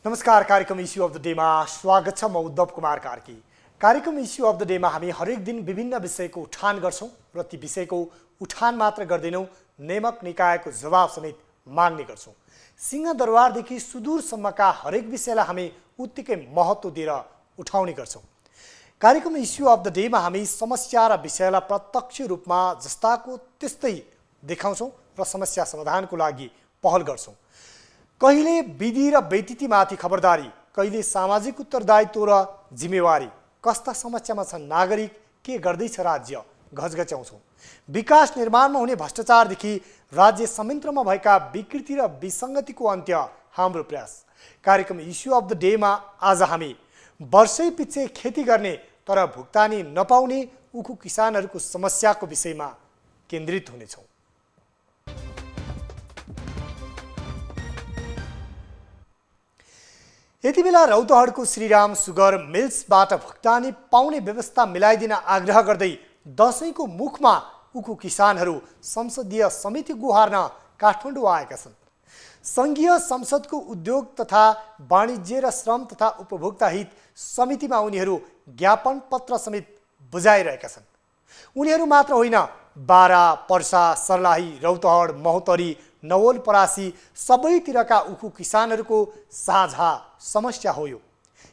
नमस्कार। कार्यक्रम issue of the day में स्वागत छ। म उद्धव कुमार कार्की। कार्यक्रम इश्यू अफ द डे में हामी हरेक दिन विभिन्न विषयको उठान गर्छौं र ती विषयको उठान मात्र गर्दैनौं, नेमक निकायको जवाब समेत माग्ने गर्छौं। सिंहदरबारदेखि सुदूरसम्मका हरेक विषयलाई हामी उत्तिकै महत्त्व दिएर उठाउने गर्छौं। कार्यक्रम इश्यू अफ द डे में हामी समस्या र विषयलाई प्रत्यक्ष रूपमा जस्ताको त्यस्तै देखाउँछौं र समस्या समाधानको लागि पहल गर्छौं। कहिले विधि र व्यतिथिमाथि खबरदारी, कहिले सामाजिक उत्तरदायित्व र जिम्मेवारी, कस्ता समस्यामा छ नागरिक, के गर्दैछ राज्य, घचघच्याउँछौं। विकास निर्माणमा हुने भ्रष्टाचारदेखि राज्य संयन्त्रमा भएका विकृति र विसङ्गतिको अन्त्य हाम्रो प्रयास। कार्यक्रम इश्यू अफ द डे मा आज हामी वर्षै पछि खेती गर्ने तर भुक्तानी नपाउने उखु किसानहरूको समस्याको विषयमा केन्द्रित हुनेछौं। यति बेला रौतहटको श्रीराम सुगर मिल्सबाट भुक्तानी पाउने व्यवस्था मिलाइदिन आग्रह गर्दै दशैंको मुखमा उखु किसानहरू संसदीय समिति गुहार्न काठमाडौँ आएका छन्। संघीय संसदको उद्योग तथा वाणिज्य र श्रम तथा उपभोक्ता हित समितिमा उनीहरू ज्ञापन पत्र समेत बुझाइरहेका छन्। उनीहरू मात्र होइन, बारा, पर्सा, सर्लाही, रौतहट, महोत्तरी, नवलपरासी सबैतिरका उखु किसानहरूको साझा समस्या हो यो।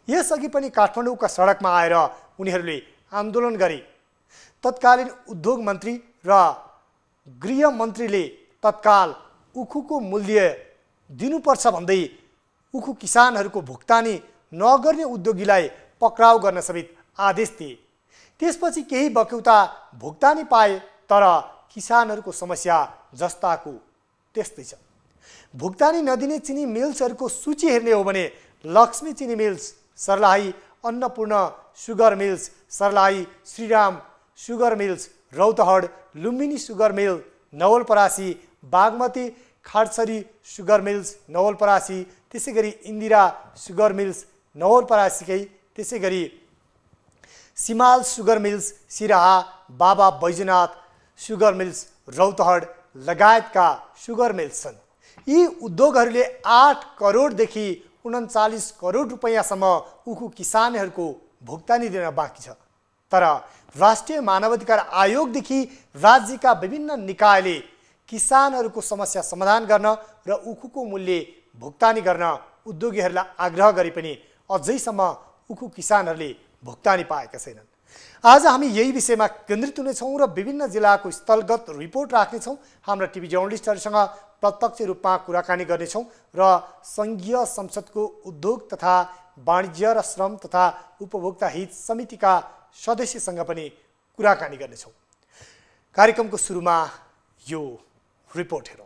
यसअघि पनि काठमाडौँका सडकमा आएर उनीहरूले आन्दोलन गरे। तत्कालीन उद्योग मन्त्री र गृह मन्त्रीले तत्काल उखुको मूल्य दिनुपर्छ भन्दै उखु किसानहरूको भुक्तानी नगर्ने उद्योगीलाई पक्राउ गर्न समेत आदेश दिए। त्यसपछि केही बक्यौता भुक्तानी पाए, तर किसानहरूको समस्या जस्ताको त्यस्तै छ। भुक्तानी नदिने चिनी मिल्सहरूको सूची हेर्ने हो भने लक्ष्मी चिनी mills, Sarlahi Annapurna sugar mills, Sarlahi Shriram sugar mills, Rautahat Lumbini sugar mill, Nawalparasi Bagmati Khadsari sugar mills Nawalparasi, त्यसैगरी इन्दिरा सुगर मिल्स नवलपरासीकै, त्यसैगरी सिमाल सुगर मिल्स, सिराहा, बाबा बैजनाथ सुगर मिल्स रौतहट लगायतका सुगर मिल्स छन्। यी उद्योगहरूले 8 करोडदेखि 39 करोड रुपैयाँसम्म उखु किसानहरूको भुक्तानी दिन बाँकी छ। तर राष्ट्रिय मानवाधिकार आयोगदेखि राज्यका विभिन्न निकायले किसानहरूको समस्या समाधान गर्न र उखुको मूल्य भुक्तानी गर्न उद्योगीहरूलाई आग्रह गरे पनि अझैसम्म उखु किसानहरूले भुक्तानी पाएका छैनन्। आज हामी यही विषयमा केन्द्रित हुनेछौँ र विभिन्न जिल्लाको स्थलगत रिपोर्ट राख्नेछौँ। हाम्रा टिभी जर्नलिस्टहरूसँग प्रत्यक्ष रूपमा कुराकानी गर्नेछौँ र संघीय संसदको उद्योग तथा वाणिज्य र श्रम तथा उपभोक्ता हित समितिका सदस्यसँग पनि कुराकानी गर्नेछौँ। कार्यक्रमको सुरुमा यो रिपोर्ट हेरौँ।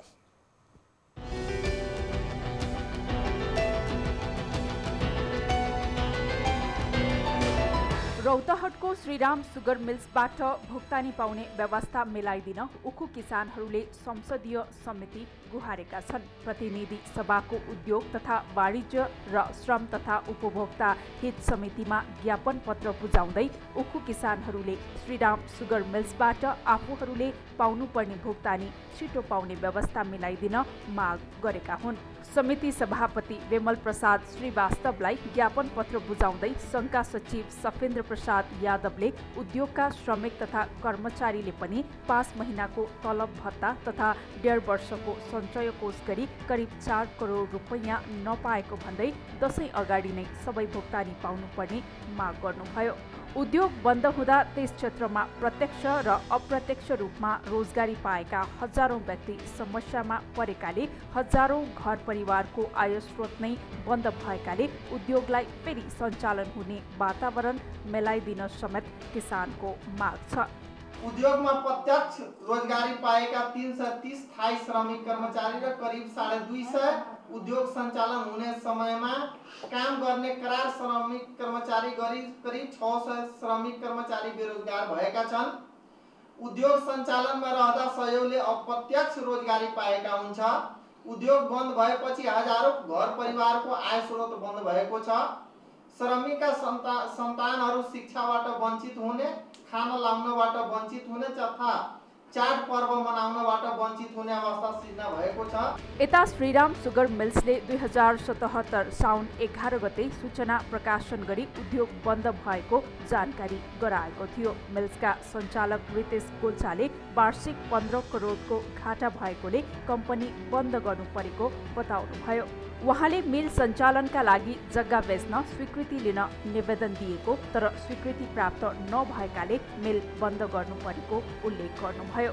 रौतहटको श्रीराम सुगर मिल्सबाट भुक्तानी पाउने व्यवस्था मिलाइदिन उखु किसानहरूले संसदीय समिति गुहारेका छन्। प्रतिनिधि सभाको उद्योग तथा वाणिज्य र श्रम तथा उपभोक्ता हित समितिमा ज्ञापन पत्र बुझाउँदै उखु किसानहरूले श्रीराम सुगर मिल्सबाट आफूहरूले पाउनुपर्ने भुक्तानी छिटो पाउने व्यवस्था मिलाइदिन माग गरेका हुन्। समिति सभापति विमल प्रसाद श्रीवास्तवलाई ज्ञापन पत्र बुझाउँदै संघका सचिव सफेन्द्र प्रसाद यादवले उद्योगका श्रमिक तथा कर्मचारीले पनि 5 महिनाको तलब भत्ता तथा 1.5 वर्षको सञ्चय कोष गरी करिब 4 करोड रुपैयाँ नपाएको भन्दै दशैं अगाडि नै सबै भुक्तानी पाउनुपर्ने माग गर्नुभयो। उद्योग बन्द हुँदा त्यस क्षेत्रमा प्रत्यक्ष र अप्रत्यक्ष रूपमा रोजगारी पाएका हजारौं व्यक्ति समस्यामा परेकाले हजारौं घर परिवारको आय स्रोत नै बन्द भएकाले उद्योगलाई फेरि सञ्चालन हुने वातावरण मिलाइदिन समेत किसानको माग छ। उद्योगमा प्रत्यक्ष रोजगारी पाएका 330 स्थायी श्रमिक कर्मचारी र करिब 250 उद्योग सञ्चालन हुने समयमा काम गर्ने करार श्रमिक कर्मचारी गरी करिब 600 श्रमिक कर्मचारी बेरोजगार भएका छन्। उद्योग सञ्चालनमा रहँदा सहयोगले अप्रत्यक्ष रोजगारी पाएका हुन्छ। उद्योग बन्द भएपछि हजारौं घर परिवारको आय स्रोत बन्द भएको छ। श्रमिकका सन्तानहरू शिक्षाबाट वञ्चित हुने, खान लाउनबाट वञ्चित हुने तथा चाड पर्व मनाउनबाट वञ्चित हुने अवस्था सिर्जना भएको छ। यता श्रीराम सुगर मिल्सले 2077 साउन 11 गते सूचना प्रकाशन गरी उद्योग बन्द भएको जानकारी गराएको थियो। मिल्सका सञ्चालक रितेश गोल्छाले वार्षिक 15 करोडको घाटा भएकोले कम्पनी बन्द गर्नु परेको बताउनुभयो। उहाँले मिल सञ्चालनका लागि जग्गा बेच्न स्वीकृति लिन निवेदन दिएको तर स्वीकृति प्राप्त नभएकाले मिल बन्द गर्नु परेको उल्लेख गर्नुभयो।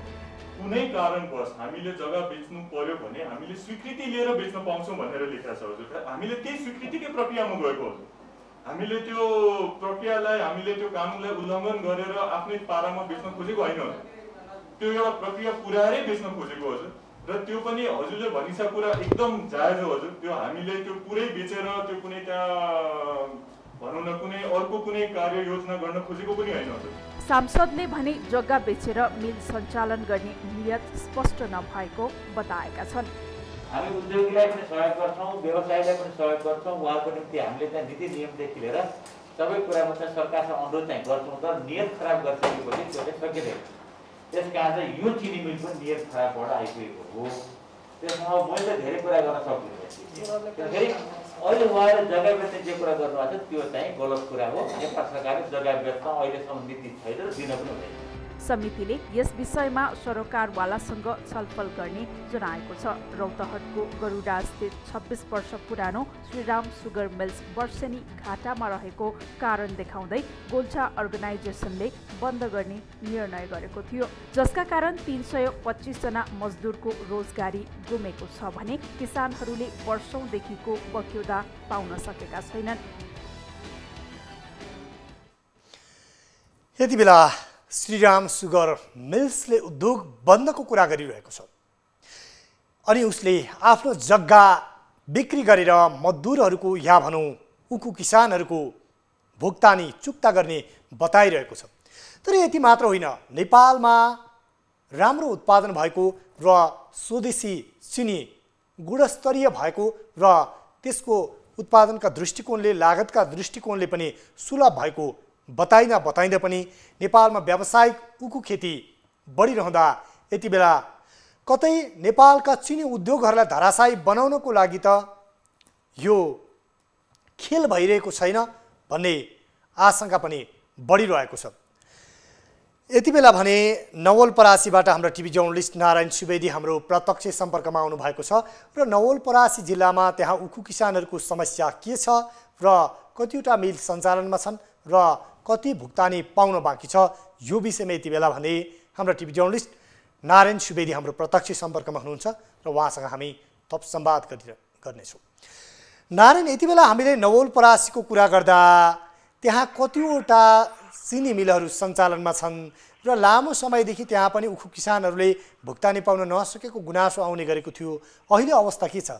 कुनै कारणवश हामीले जग्गा बेच्नु पर्यो भने हामीले स्वीकृति लिएर बेच्न पाउँछौँ भनेर लेखा छ हजुर। हामीले त्यही स्वीकृतिकै प्रक्रियामा गएको हजुर। हामीले त्यो प्रक्रियालाई हामीले त्यो कानुनलाई उल्लङ्घन गरेर आफ्नै पारामा बेच्न खोजेको होइन हजुर। त्यो एउटा प्रक्रिया पुर्याएरै बेच्न खोजेको हजुर। र त्यो पनि हजुरले भनिसकेको कुरा एकदम जायज हो हजुर। त्यो हामीले त्यो पुरै बेचेर त्यो कुनै त्यहाँ भनौँ न कुनै अर्को कुनै कार्य योजना गर्न खोजेको पनि होइन हजुर। सांसदले भने जग्गा बेचेर मिल सञ्चालन गर्ने नियत स्पष्ट नभएको बताएका छन्। हामी उद्योगीलाई पनि सहयोग गर्छौँ, व्यवसायलाई पनि सहयोग गर्छौँ। उहाँको निम्ति हामीले चाहिँ नीति नियमदेखि लिएर सबै कुरामा चाहिँ सरकारसँग अनुरोध चाहिँ गर्छौँ। तर नियत खराब गरिसकेपछि त्यो चाहिँ सकिँदैन। त्यस कारण चाहिँ यो चिनी मिल पनि नियत खराबबाट आइपुगेको हो। त्यसमा मैले धेरै कुरा गर्न सक्दिनँ। किनकि अहिले उहाँले जग्गा बेच्ने जे कुरा गर्नुभएको छ त्यो चाहिँ गलत कुरा हो। नेपाल सरकारले जग्गा बेच्न अहिलेसम्म नीति छैन र दिन पनि हुँदैन। समितिले यस विषयमा सरोकारवालासँग छलफल गर्ने जनाएको छ। रौतहटको गरुडास्थित 26 वर्ष पुरानो श्रीराम सुगर मिल्स वर्षेनी घाटामा रहेको कारण देखाउँदै गोल्छा अर्गनाइजेसनले बन्द गर्ने निर्णय गरेको थियो, जसका कारण 325 जना मजदुरको रोजगारी गुमेको छ भने किसानहरूले वर्षौंदेखिको बक्यौदा पाउन सकेका छैनन्। यति बेला श्रीराम सुगर मिल्सले उद्योग बन्दको कुरा गरिरहेको छ अनि उसले आफ्नो जग्गा बिक्री गरेर मजदुरहरूको या भनौँ उखु किसानहरूको भुक्तानी चुक्ता गर्ने बताइरहेको छ। तर यति मात्र होइन, नेपालमा राम्रो उत्पादन भएको र स्वदेशी चिनी गुणस्तरीय भएको र त्यसको उत्पादनका दृष्टिकोणले लागतका दृष्टिकोणले पनि सुलभ भएको बताइँदा पनि नेपालमा व्यावसायिक उखु खेती बढिरहँदा यति बेला कतै नेपालका चिनी उद्योगहरूलाई धराशायी बनाउनको लागि त यो खेल भइरहेको छैन भन्ने आशंका पनि बढिरहेको छ। यति बेला भने नवलपरासीबाट हाम्रो टिभी जर्नलिस्ट नारायण सुवेदी हाम्रो प्रत्यक्ष सम्पर्कमा आउनु भएको छ र नवलपरासी जिल्लामा त्यहाँ उखु किसानहरूको समस्या के छ र कतिवटा मिल सञ्चालनमा छन् र कति भुक्तानी पाउन बाँकी छ, यो विषयमा यति बेला भने हाम्रो टिभी जर्नलिस्ट नारायण सुवेदी हाम्रो प्रत्यक्ष सम्पर्कमा हुनुहुन्छ र उहाँसँग हामी थप संवाद गर्नेछौँ। नारायण, यति बेला हामीले नवलपरासीको कुरा गर्दा त्यहाँ कतिवटा चिनी मिलहरू सञ्चालनमा छन् र लामो समयदेखि त्यहाँ पनि उखु किसानहरूले भुक्तानी पाउन नसकेको गुनासो आउने गरेको थियो। अहिले अवस्था के छ?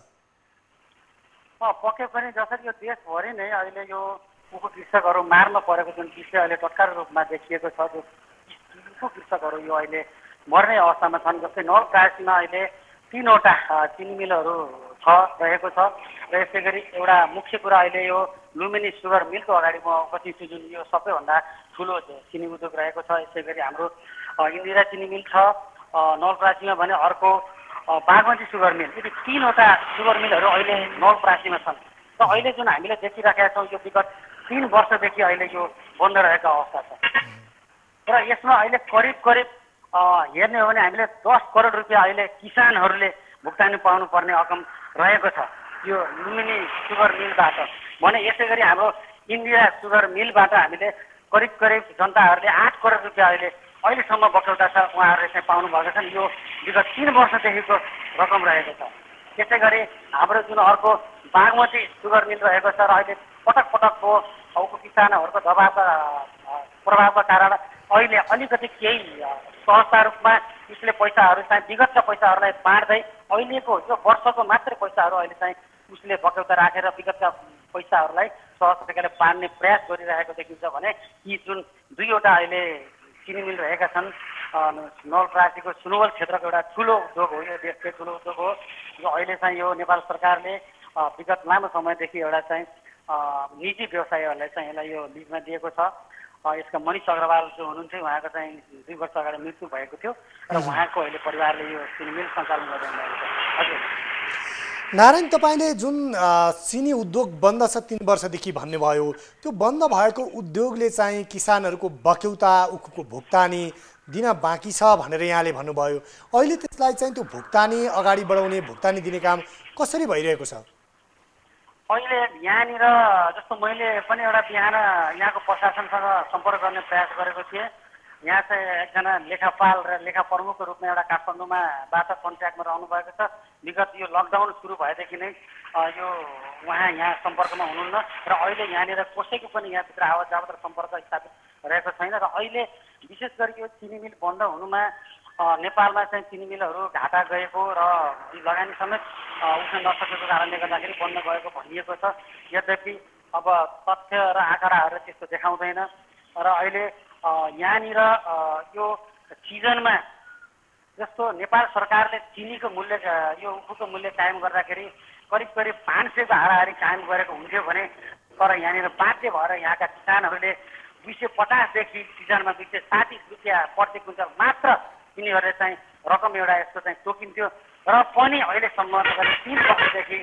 पक्कै पनि जसरी यो देशभरि नै अहिले यो उखु कृषकहरू मारमा परेको जुन विषय अहिले तत्काल रूपमा देखिएको छ, जो उखु कृषकहरू यो अहिले मर्ने अवस्थामा छन्। जस्तै नवलपरासीमा अहिले 3वटा चिनी मिलहरू रहेको छ र यसै गरी एउटा मुख्य कुरा अहिले यो लुम्बिनी सुगर मिलको अगाडि म उपस्थित छु, जुन यो सबैभन्दा ठुलो चिनी उद्योग रहेको छ। यसै गरी हाम्रो इन्दिरा चिनी मिल छ नवलपरासीमा भने, अर्को बागमती सुगर मिल। यति 3वटा सुगर मिलहरू अहिले नवलपरासीमा छन् र अहिले जुन हामीले देखिराखेका छौँ यो विगत 3 वर्षदेखि अहिले यो बन्द रहेको अवस्था छ र यसमा अहिले करिब हेर्ने हो भने हामीले 10 करोड रुपियाँ अहिले किसानहरूले भुक्तानी पाउनुपर्ने रकम रहेको छ यो लुम्बिनी सुगर मिलबाट भने। यसै गरी हाम्रो इन्डिया सुगर मिलबाट हामीले करिब जनताहरूले 8 करोड रुपियाँ अहिलेसम्म बक्यौता छ, उहाँहरूले चाहिँ पाउनु भएको छ। यो विगत 3 वर्षदेखिको रकम रहेको छ। त्यसै गरी हाम्रो जुन अर्को बागमती सुगर मिल रहेको छ र अहिले पटकको उखु किसानहरूको प्रभावका कारण अहिले अलिकति केही सहजता रूपमा उसले पैसाहरू चाहिँ विगतका पैसाहरूलाई बाँड्दै अहिलेको यो वर्षको मात्रै पैसाहरू अहिले चाहिँ उसले बक्यौता राखेर विगतका पैसाहरूलाई सहज तरिकाले बाँड्ने प्रयास गरिरहेको देखिन्छ भने यी जुन 2वटा अहिले चिनी मिल रहेका छन् नवलपरासीको सुनवल क्षेत्रको एउटा ठुलो उद्योग हो, यो देशकै ठुलो उद्योग हो। यो अहिले चाहिँ यो नेपाल सरकारले विगत लामो समयदेखि एउटा चाहिँ निजी व्यवसायीहरूलाई चाहिँ यसलाई यो लिजमा दिएको छ यसका मनिष अग्रवाल जो हुनुहुन्थ्यो उहाँको चाहिँ 2 वर्ष अगाडि मृत्यु भएको थियो र उहाँको अहिले परिवारले यो चिनी मिल सञ्चालन गरिरहेको छ। हजुर नारायण, तपाईँले जुन चिनी उद्योग बन्द छ 3 वर्षदेखि भन्नुभयो, त्यो बन्द भएको उद्योगले चाहिँ किसानहरूको बक्यौता उखुको भुक्तानी दिन बाँकी छ भनेर यहाँले भन्नुभयो। अहिले त्यसलाई चाहिँ त्यो भुक्तानी अगाडि बढाउने, भुक्तानी दिने काम कसरी भइरहेको छ? अहिले यहाँनिर जस्तो मैले पनि एउटा बिहान यहाँको प्रशासनसँग सम्पर्क गर्ने प्रयास गरेको थिएँ। यहाँ चाहिँ एकजना लेखापाल र लेखा प्रमुखको रूपमा एउटा काठमाडौँमा बाट कन्ट्याक्टमा रहनुभएको छ। विगत यो लकडाउन सुरु भएदेखि नै यो उहाँ यहाँ सम्पर्कमा हुनुहुन्न र अहिले यहाँनिर कसैको पनि यहाँभित्र आवत जावत र सम्पर्क स्थापित रहेको छैन। र अहिले विशेष गरी यो चिनी मिल बन्द हुनुमा नेपालमा चाहिँ चिनी मिलहरू घाटा गएको र लगानी समेत उठ्न नसकेको कारणले गर्दाखेरि बन्द गएको भनिएको छ। यद्यपि अब तथ्य र आँकडाहरू त्यस्तो देखाउँदैन र अहिले यहाँनिर यो सिजनमा जस्तो नेपाल सरकारले चिनीको मूल्य यो उखुको मूल्य कायम गर्दाखेरि करिब 500 को हाराहारी कायम गरेको हुन्थ्यो भने तर यहाँनिर बाध्य भएर यहाँका किसानहरूले 250 देखि सिजनमा 260 रुपियाँ प्रति क्विन्टल मात्र यिनीहरूले चाहिँ रकम एउटा यस्तो चाहिँ तोकिन्थ्यो र पनि अहिलेसम्म 3 वर्षदेखि।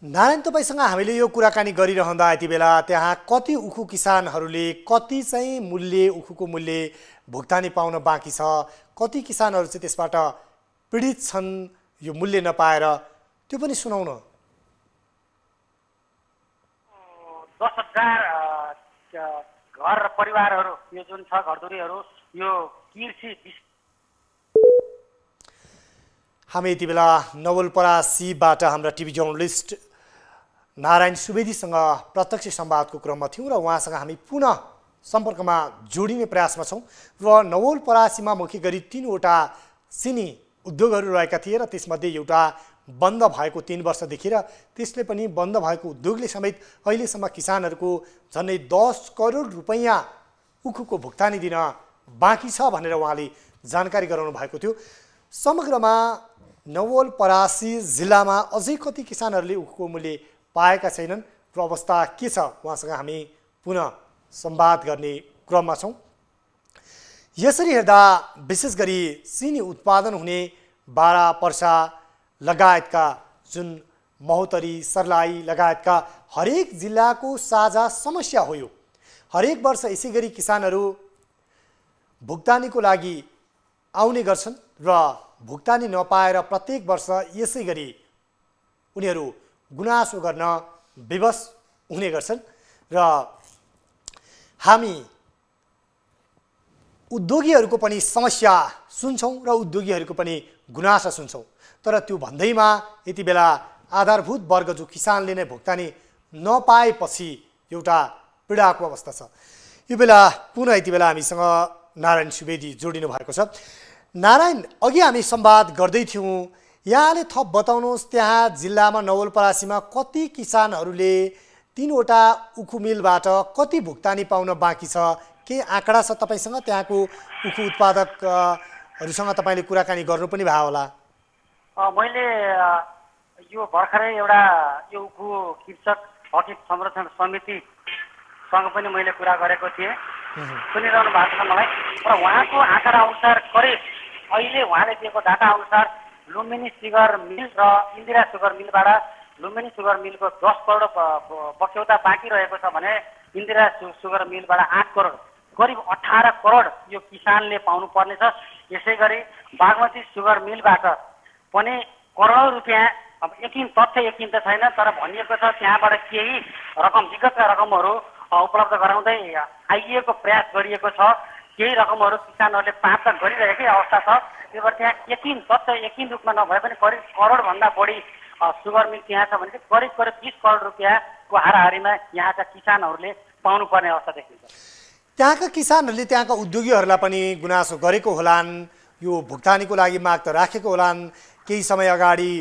नारायण, तपाईँसँग हामीले यो कुराकानी गरिरहँदा यति बेला त्यहाँ कति उखु किसानहरूले कति चाहिँ मूल्य उखुको मूल्य भुक्तानी पाउन बाँकी छ, कति किसानहरू चाहिँ त्यसबाट पीडित छन् यो मूल्य नपाएर, त्यो पनि सुनाउन। 10,000 घर र परिवारहरू यो जुन छ घरधुरीहरू यो कृषि। हामी यति बेला नवलपरासीबाट हाम्रा टिभी जर्नलिस्ट नारायण सुवेदीसँग प्रत्यक्ष संवादको क्रममा थियौँ र उहाँसँग हामी पुनः सम्पर्कमा जोडिने प्रयासमा छौँ। र नवलपरासीमा मुख्य गरी 3 वटा चिनी उद्योगहरू रहेका थिए र त्यसमध्ये एउटा बन्द भएको 3 वर्षदेखि र त्यसले पनि बन्द भएको उद्योगले समेत अहिलेसम्म किसानहरूको झन्डै 10 करोड रुपैयाँ उखुको भुक्तानी दिन बाँकी छ भनेर उहाँले जानकारी गराउनु भएको थियो। समग्रमा नवलपरासी जिल्लामा अझै कति किसानहरूले उखुको मूल्य पाएका छैनन् र अवस्था के छ उहाँसँग हामी पुनः संवाद गर्ने क्रममा छौँ। यसरी हेर्दा विशेष गरी चिनी उत्पादन हुने बारा पर्सा लगायतका जुन महोत्तरी सर्लाही लगायतका हरेक जिल्लाको साझा समस्या हो यो। हरेक वर्ष यसै गरी किसानहरू भुक्तानीको लागि आउने गर्छन् र भुक्तानी नपाएर प्रत्येक वर्ष यसै गरी उनीहरू गुनासो गर्न विवश हुने गर्छन् र हामी उद्योगीहरूको पनि समस्या सुन्छौँ र उद्योगीहरूको पनि गुनासो सुन्छौँ। तर त्यो भन्दैमा यति बेला आधारभूत वर्ग जो किसानले नै भुक्तानी नपाएपछि एउटा पीडाको अवस्था छ। यो बेला पुनः यति बेला हामीसँग नारायण सुवेदी जोडिनु भएको छ। नारायण, अघि हामी संवाद गर्दै थियौँ, यहाँले थप बताउनुहोस् त्यहाँ जिल्लामा नवलपरासीमा कति किसानहरूले 3 वटा उखु मिलबाट कति भुक्तानी पाउन बाँकी छ? के आँकडा छ तपाईँसँग? त्यहाँको उखु उत्पादकहरूसँग तपाईँले कुराकानी गर्नु पनि भयो होला। मैले यो भर्खरै एउटा यो उखु कृषक हकित संरक्षण समितिसँग पनि मैले कुरा गरेको थिएँ, सुनिरहनु भएको छ मलाई। र उहाँको आँकडा अनुसार करिब अहिले उहाँले दिएको डाटा अनुसार लुम्बिनी सुगर मिल र इन्दिरा सुगर मिलबाट लुम्बिनी सुगर मिलको 10 करोड बक्यौता बाँकी रहेको छ भने इन्दिरा सुगर मिलबाट 8 करोड करिब 18 करोड यो किसानले पाउनु पर्नेछ। यसै गरी बागमती सुगर मिलबाट पनि करोडौँ रुपियाँ, अब तथ्य यकिन त छैन तर भनिएको छ त्यहाँबाट केही रकम विगतका रकमहरू उपलब्ध गराउँदै आइएको प्रयास गरिएको छ। केही रकमहरू किसानहरूले प्राप्त गरिरहेकै अवस्था छ। त्यो भएर त्यहाँ तथ्य यकिन रूपमा नभए पनि करिब करोडभन्दा बढी सुगर मिल त्यहाँ छ भने करिब 20 करोड रुपियाँको हाराहारीमा यहाँका किसानहरूले पाउनुपर्ने अवस्था देखिन्छ। त्यहाँका किसानहरूले त्यहाँका उद्योगीहरूलाई पनि गुनासो गरेको होलान्, यो भुक्तानीको लागि माग त राखेको होलान्। केही समय अगाडि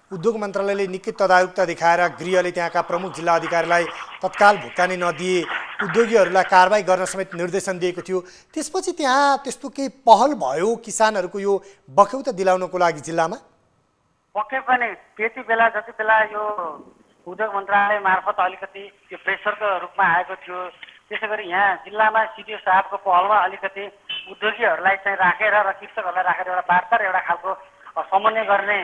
उद्योग मन्त्रालयले निकै तदारुकता देखाएर गृहले त्यहाँका प्रमुख जिल्ला अधिकारीलाई तत्काल भुक्तानी नदिए उद्योगीहरूलाई कारबाही गर्न समेत निर्देशन दिएको थियो। त्यसपछि त्यहाँ त्यस्तो केही पहल भयो किसानहरूको यो बक्यौता दिलाउनको लागि जिल्लामा? पक्कै पनि त्यति बेला जति बेला यो उद्योग मन्त्रालय मार्फत अलिकति त्यो प्रेसरको रूपमा आएको थियो। त्यसै गरी यहाँ जिल्लामा सिडिओ साहबको पहलमा अलिकति उद्योगीहरूलाई चाहिँ राखेर र कृषकहरूलाई राखेर एउटा वार्ता र एउटा खालको समन्वय गर्ने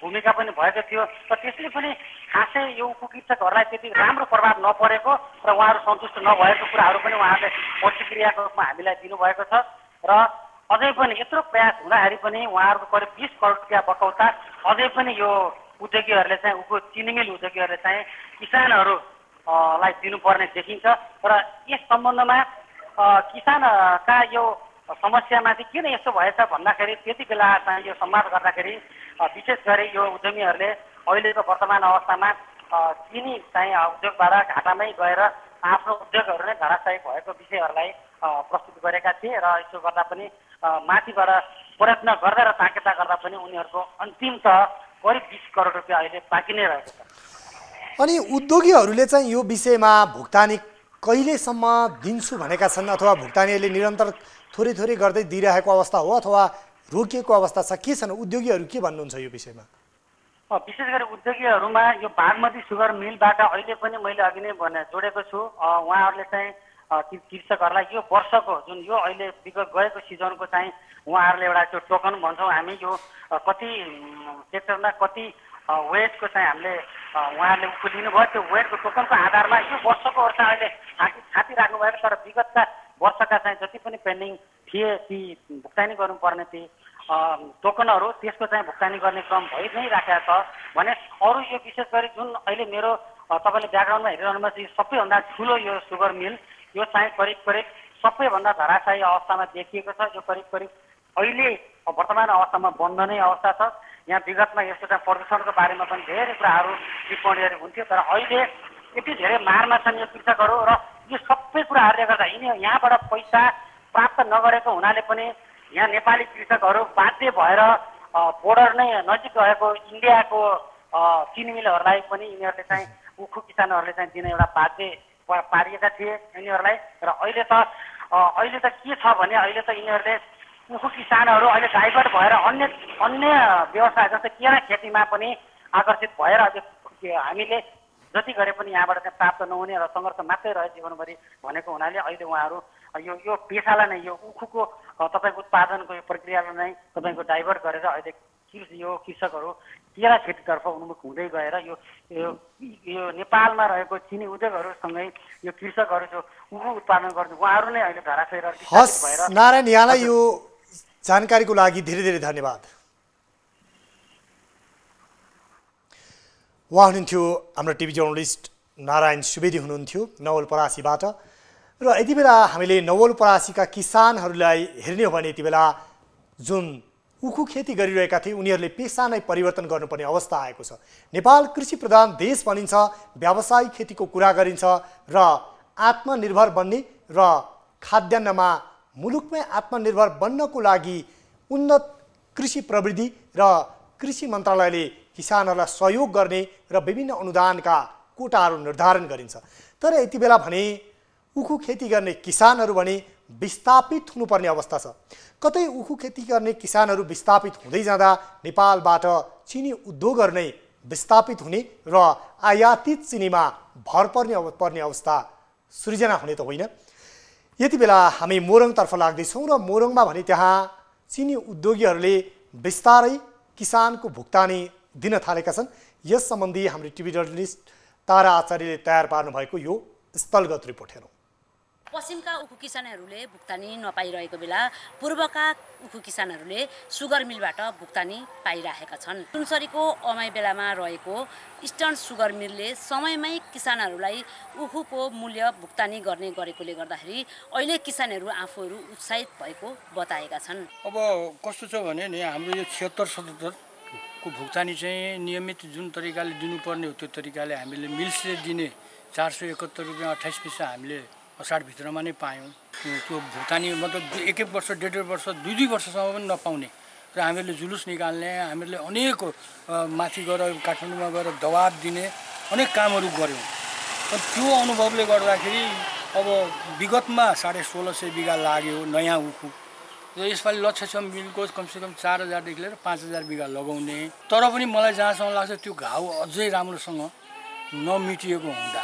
भूमिका पनि भएको थियो र त्यसले पनि खासै यो उपकृषकहरूलाई त्यति राम्रो प्रभाव नपरेको र उहाँहरू सन्तुष्ट नभएको कुराहरू पनि उहाँहरूले प्रतिक्रियाको रूपमा हामीलाई दिनुभएको छ। र अझै पनि यत्रो प्रयास हुँदाखेरि पनि उहाँहरूको करिब 20 करोड रुपियाँ बटौता अझै पनि यो उद्योगीहरूले चाहिँ चिनी मिल उद्योगीहरूले चाहिँ किसानहरूलाई दिनुपर्ने देखिन्छ। र यस सम्बन्धमा किसानका यो समस्यामाथि किन यस्तो भएछ भन्दाखेरि त्यति बेला चाहिँ यो संवाद गर्दाखेरि विशेष गरी यो उद्यमीहरूले अहिलेको वर्तमान अवस्थामा चिनी चाहिँ उद्योगबाट घाटामै गएर आफ्नो उद्योगहरू नै धराशायी भएको विषयहरूलाई प्रस्तुत गरेका थिए र यसो गर्दा पनि माथिबाट प्रयत्न गर्दा र ताकेता गर्दा पनि उनीहरूको अन्तिम त करिब 20 करोड रुपियाँ अहिले बाँकी नै रहेको छ। अनि उद्योगीहरूले चाहिँ यो विषयमा भुक्तानी कहिलेसम्म दिन्छु भनेका छन् अथवा भुक्तानीहरूले निरन्तर थोरै थोरै गर्दै दिइरहेको अवस्था हो अथवा रोकिएको अवस्था छ, के छन्? उद्योगीहरू के भन्नुहुन्छ यो विषयमा? विशेष गरी उद्योगीहरूमा यो बागमती सुगर मिलबाट अहिले पनि मैले अघि नै जोडेको छु, उहाँहरूले चाहिँ कृषकहरूलाई यो वर्षको जुन यो अहिले विगत गएको सिजनको चाहिँ उहाँहरूले एउटा त्यो टोकन भन्छौँ हामी, यो कति सेक्टरमा कति वेटको चाहिँ हामीले उहाँहरूले उसको लिनुभयो, त्यो वेटको टोकनको आधारमा यो वर्षको वर्ष अहिले छापिराख्नु भएको, तर विगतका वर्षका चाहिँ जति पनि पेन्डिङ थिए ती भुक्तानी गर्नुपर्ने ती टोकनहरू त्यसको चाहिँ भुक्तानी गर्ने क्रम भइ नै राखेको छ भने अरू यो विशेष गरी जुन अहिले मेरो तपाईँले ब्याकग्राउन्डमा हेरिरहनुमा चाहिँ सबैभन्दा ठुलो यो सुगर मिल यो चाहिँ करिब करिब सबैभन्दा धराशायी अवस्थामा देखिएको छ। यो करिब करिब अहिले वर्तमान अवस्थामा बन्द नै अवस्था छ। यहाँ विगतमा यस्तो चाहिँ प्रदूषणको बारेमा पनि धेरै कुराहरू टिप्पणीहरू हुन्थ्यो, तर अहिले यति धेरै मारमा छन् यो कृषकहरू र यो सबै कुराहरूले गर्दा यहाँबाट पैसा प्राप्त नगरेको हुनाले पनि यहाँ नेपाली कृषकहरू बाध्य भएर बोर्डर नै नजिक रहेको इन्डियाको चिनी मिलहरूलाई पनि यिनीहरूले चाहिँ उखु किसानहरूले चाहिँ दिन एउटा बाध्य पारिएका थिए यिनीहरूलाई। र अहिले त के छ भने अहिले त यिनीहरूले उखु किसानहरू अहिले डाइभर्ट भएर अन्य व्यवसाय जस्तै केरा खेतीमा पनि आकर्षित भएर हामीले जति गरे पनि यहाँबाट चाहिँ प्राप्त नहुने र सङ्घर्ष मात्रै रहे जीवनभरि भनेको हुनाले अहिले उहाँहरू यो पेसालाई नै यो उखुको तपाईँको उत्पादनको यो प्रक्रियालाई नै तपाईँको डाइभर्ट गरेर अहिले यो कृषकहरू केरा खेतीतर्फ उन्मुख हुँदै गएर यो नेपालमा रहेको चिनी उद्योगहरूसँगै यो कृषकहरू जो उखु उत्पादन गर्छ उहाँहरू नै अहिले धराशयी भएर। नारायण, यहाँलाई यो जानकारीको लागि धेरै धेरै धन्यवाद। उहाँ हुनुहुन्थ्यो हाम्रो टिभी जर्नलिस्ट नारायण सुवेदी हुनुहुन्थ्यो नवलपरासीबाट। र यति बेला हामीले नवलपरासीका किसानहरूलाई हेर्ने हो भने यति बेला जुन उखु खेती गरिरहेका थिए उनीहरूले पेसा नै परिवर्तन गर्नुपर्ने अवस्था आएको छ। नेपाल कृषि प्रधान देश भनिन्छ, व्यावसायिक खेतीको कुरा गरिन्छ र आत्मनिर्भर बन्ने र खाद्यान्नमा मुलुकमै आत्मनिर्भर बन्नको लागि उन्नत कृषि प्रविधि र कृषि मन्त्रालयले किसानहरूलाई सहयोग गर्ने र विभिन्न अनुदानका कोटाहरू निर्धारण गरिन्छ। तर यति बेला भने उखु खेती गर्ने किसानहरू भने विस्थापित हुनुपर्ने अवस्था छ। कतै उखु खेती गर्ने किसानहरू विस्थापित हुँदै जाँदा नेपालबाट चिनी उद्योगहरू नै विस्थापित हुने र आयातित चिनीमा भर पर्ने अवस्था सृजना हुने त होइन। यति बेला हामी मोरङतर्फ लाग्दैछौँ र मोरङमा भने त्यहाँ चिनी उद्योगीहरूले बिस्तारै किसानको भुक्तानी दिन थालेका छन्। यस सम्बन्धी हाम्रो टिभी जर्नलिस्ट तारा आचार्यले तयार पार्नु भएको यो स्थलगत रिपोर्ट हेरौँ। पश्चिमका उखु किसानहरूले भुक्तानी नपाइरहेको बेला पूर्वका उखु किसानहरूले सुगर मिलबाट भुक्तानी पाइरहेका छन्। सुनसरीको अमाई बेलामा रहेको इस्टर्न सुगर मिलले समयमै किसानहरूलाई उखुको मूल्य भुक्तानी गर्ने गरेकोले गर्दाखेरि अहिले किसानहरू आफूहरू उत्साहित भएको बताएका छन्। अब कस्तो छ भने नि हाम्रो यो 76-77 को भुक्तानी चाहिँ नियमित जुन तरिकाले दिनुपर्ने हो त्यो तरिकाले हामीले मिल्सले दिने 471 रुपियाँ 28 पैसा हामीले असाढभित्रमा नै पायौँ। त्यो भुक्तानी मतलब एक वर्ष 1.5 वर्ष 2 वर्षसम्म पनि नपाउने र हामीहरूले जुलुस निकाल्ने, हामीहरूले अनेक माथि गएर काठमाडौँमा गएर दबाब दिने अनेक कामहरू गऱ्यौँ। र त्यो अनुभवले गर्दाखेरि अब विगतमा 1650 बिघा लाग्यो नयाँ उखु र यसपालि लक्ष्य छ मिलको कमसेकम 4000 देखि लिएर 5000 बिघा लगाउने। तर पनि मलाई जहाँसम्म लाग्छ त्यो घाउ अझै राम्रोसँग नमेटिएको हुँदा,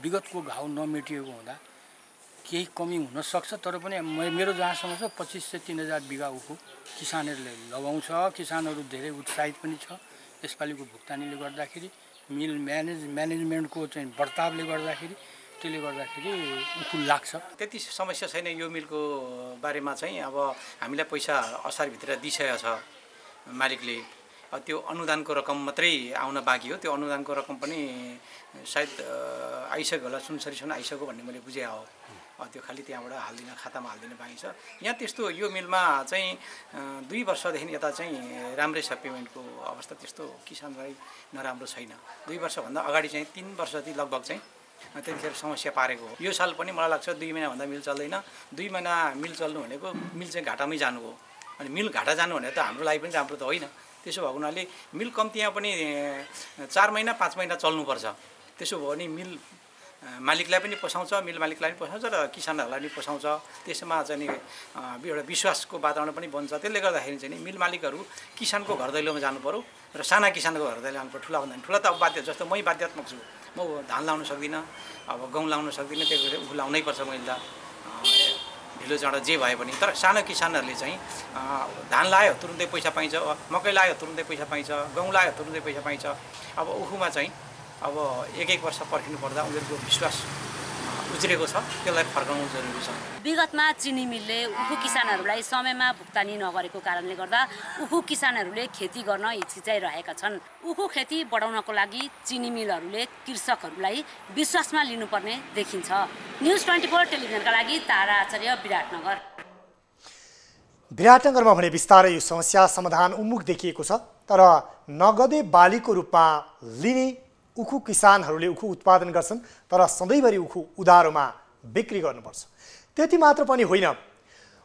विगतको घाउ नमेटिएको हुँदा केही कमी हुनसक्छ। तर पनि मेरो जहाँसम्म छ 2500 से 3000 बिघा उखु किसानहरूले लगाउँछ। किसानहरू धेरै उत्साहित पनि छ यसपालिको भुक्तानीले गर्दाखेरि, मिल म्यानेजमेन्टको चाहिँ बर्तावले गर्दाखेरि, त्यसले गर्दाखेरि उखु लाग्छ। त्यति समस्या छैन यो मिलको बारेमा चाहिँ। अब हामीलाई पैसा असारभित्र दिइसकेको छ मालिकले। त्यो अनुदानको रकम मात्रै आउन बाँकी हो। त्यो अनुदानको रकम पनि सायद आइसक्यो होला, सुनसरीसम्म आइसक्यो भन्ने मैले बुझेँ हो। त्यो खालि त्यहाँबाट हाल्दिन, खातामा हाल्दिन बाँकी छ। यहाँ त्यस्तो यो मिलमा चाहिँ 2 वर्षदेखि यता चाहिँ राम्रै छ, पेमेन्टको अवस्था त्यस्तो किसानलाई नराम्रो छैन। 2 वर्षभन्दा अगाडि चाहिँ 3 वर्ष जति लगभग चाहिँ त्यतिखेर समस्या पारेको हो। यो साल पनि मलाई लाग्छ 2 महिनाभन्दा मिल चल्दैन। 2 महिना मिल चल्नु भनेको मिल चाहिँ घाटामै जानु हो। अनि मिल घाटा जानु भने त हाम्रो लागि पनि राम्रो त होइन। त्यसो भएको हुनाले मिल कम्तीमा पनि 4 महिना 5 महिना चल्नुपर्छ। त्यसो भयो भने मिल मालिकलाई पनि पोसाउँछ, मिल मालिकलाई पनि पोसाउँछ र किसानहरूलाई पनि पोसाउँछ। त्यसमा चाहिँ एउटा विश्वासको वातावरण पनि बन्छ। त्यसले गर्दाखेरि चाहिँ मिल मालिकहरू किसानको घर दैलोमा जानु पऱ्यो र साना किसानको घर दैलो जानु पऱ्यो। ठुला भन्दा ठुला त अब बाध्य, जस्तो मै बाध्यात्मक छु, म धान लाउन सक्दिनँ, अब गहुँ लाउन सक्दिनँ, त्यही भएर उखु लाउनै पर्छ मैले त, ढिलो चाँडो जे भए पनि। तर सानो किसानहरूले चाहिँ धान लायो तुरुन्तै पैसा पाइन्छ, मकै लायो तुरुन्तै पैसा पाइन्छ, गहुँ लायो तुरुन्तै पैसा पाइन्छ। अब उखुमा चाहिँ अब 1-1 वर्ष पर्खिनु पर्दा उनीहरूको विश्वास उज्रेको छ, त्यसलाई फर्काउनु जरुरी छ। विगतमा चिनी मिलले उखु किसानहरूलाई समयमा भुक्तानी नगरेको कारणले गर्दा उखु किसानहरूले खेती गर्न हिचकिचाइरहेका छन्। उखु खेती बढाउनको लागि चिनी मिलहरूले कृषकहरूलाई विश्वासमा लिनुपर्ने देखिन्छ। न्युज 24 टेलिभिजनका लागि तारा आचार्य, विराटनगर। विराटनगरमा भने बिस्तारै यो समस्या समाधान उन्मुख देखिएको छ। तर नगदे बालीको रूपमा लिने उखु किसानहरूले उखु उत्पादन गर्छन्, तर सधैँभरि उखु उधारोमा बिक्री गर्नुपर्छ। त्यति मात्र पनि होइन,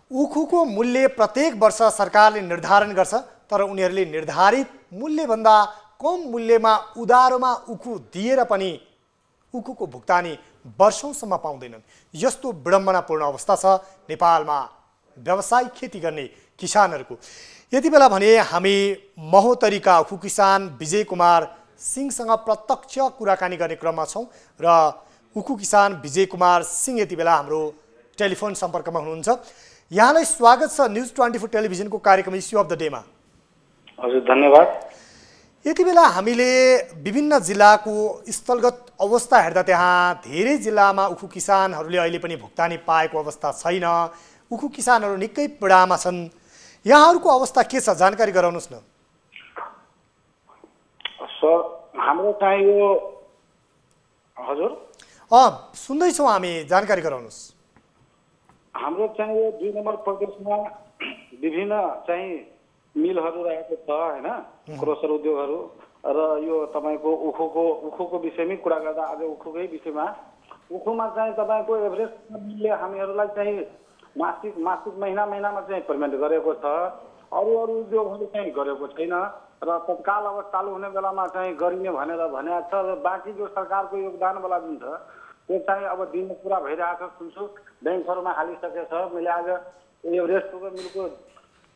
उखुको मूल्य प्रत्येक वर्ष सरकारले निर्धारण गर्छ, तर उनीहरूले निर्धारित मूल्यभन्दा कम मूल्यमा उधारोमा उखु दिएर पनि उखुको भुक्तानी वर्षौंसम्म पाउँदैनन्। यस्तो विडम्बनापूर्ण अवस्था छ नेपालमा व्यावसायिक खेती गर्ने किसानहरूको। यति बेला भने हामी महोत्तरीका उखु किसान विजय कुमार सिंहसँग प्रत्यक्ष कुराकानी गर्ने क्रममा छौं र उखु किसान विजय कुमार सिंह यति बेला हाम्रो टेलिफोन सम्पर्कमा हुनुहुन्छ। यहाँलाई स्वागत छ न्युज 24 टेलिभिजनको कार्यक्रम इस्यु अफ द डेमा। हजुर, धन्यवाद। यति बेला हामीले विभिन्न जिल्लाको स्थलगत अवस्था हेर्दा त्यहाँ धेरै जिल्लामा उखु किसानहरूले अहिले पनि भुक्तानी पाएको अवस्था छैन। उखु किसानहरू निकै पीडामा छन्। यहाँहरूको अवस्था के छ, जानकारी गराउनुस् न। सर, हाम्रो चाहिँ यो हजुर सुन्दैछौँ हामी, जानकारी गराउनुस्। हाम्रो चाहिँ यो 2 नम्बर प्रदेशमा विभिन्न चाहिँ मिलहरू रहेको छ हैन, क्रोसर उद्योगहरू। र यो तपाईँको उखुको विषयमै कुरा गर्दा आज उखुकै विषयमा, उखुमा चाहिँ तपाईँको एभरेज मिलले हामीहरूलाई चाहिँ मासिक महिनामा चाहिँ पेमेन्ट गरेको छ। अरू उद्योगहरू चाहिँ गरेको छैन र तत्काल अब चालु हुने बेलामा चाहिँ गरिने भनेर भनेको छ। र बाँकी जो सरकारको योगदानवाला जुन छ त्यो चाहिँ अब दिन पुरा भइरहेको छ। सुन्छु ब्याङ्कहरूमा हालिसकेको छ। मैले आज एभरेज सुगर मिलको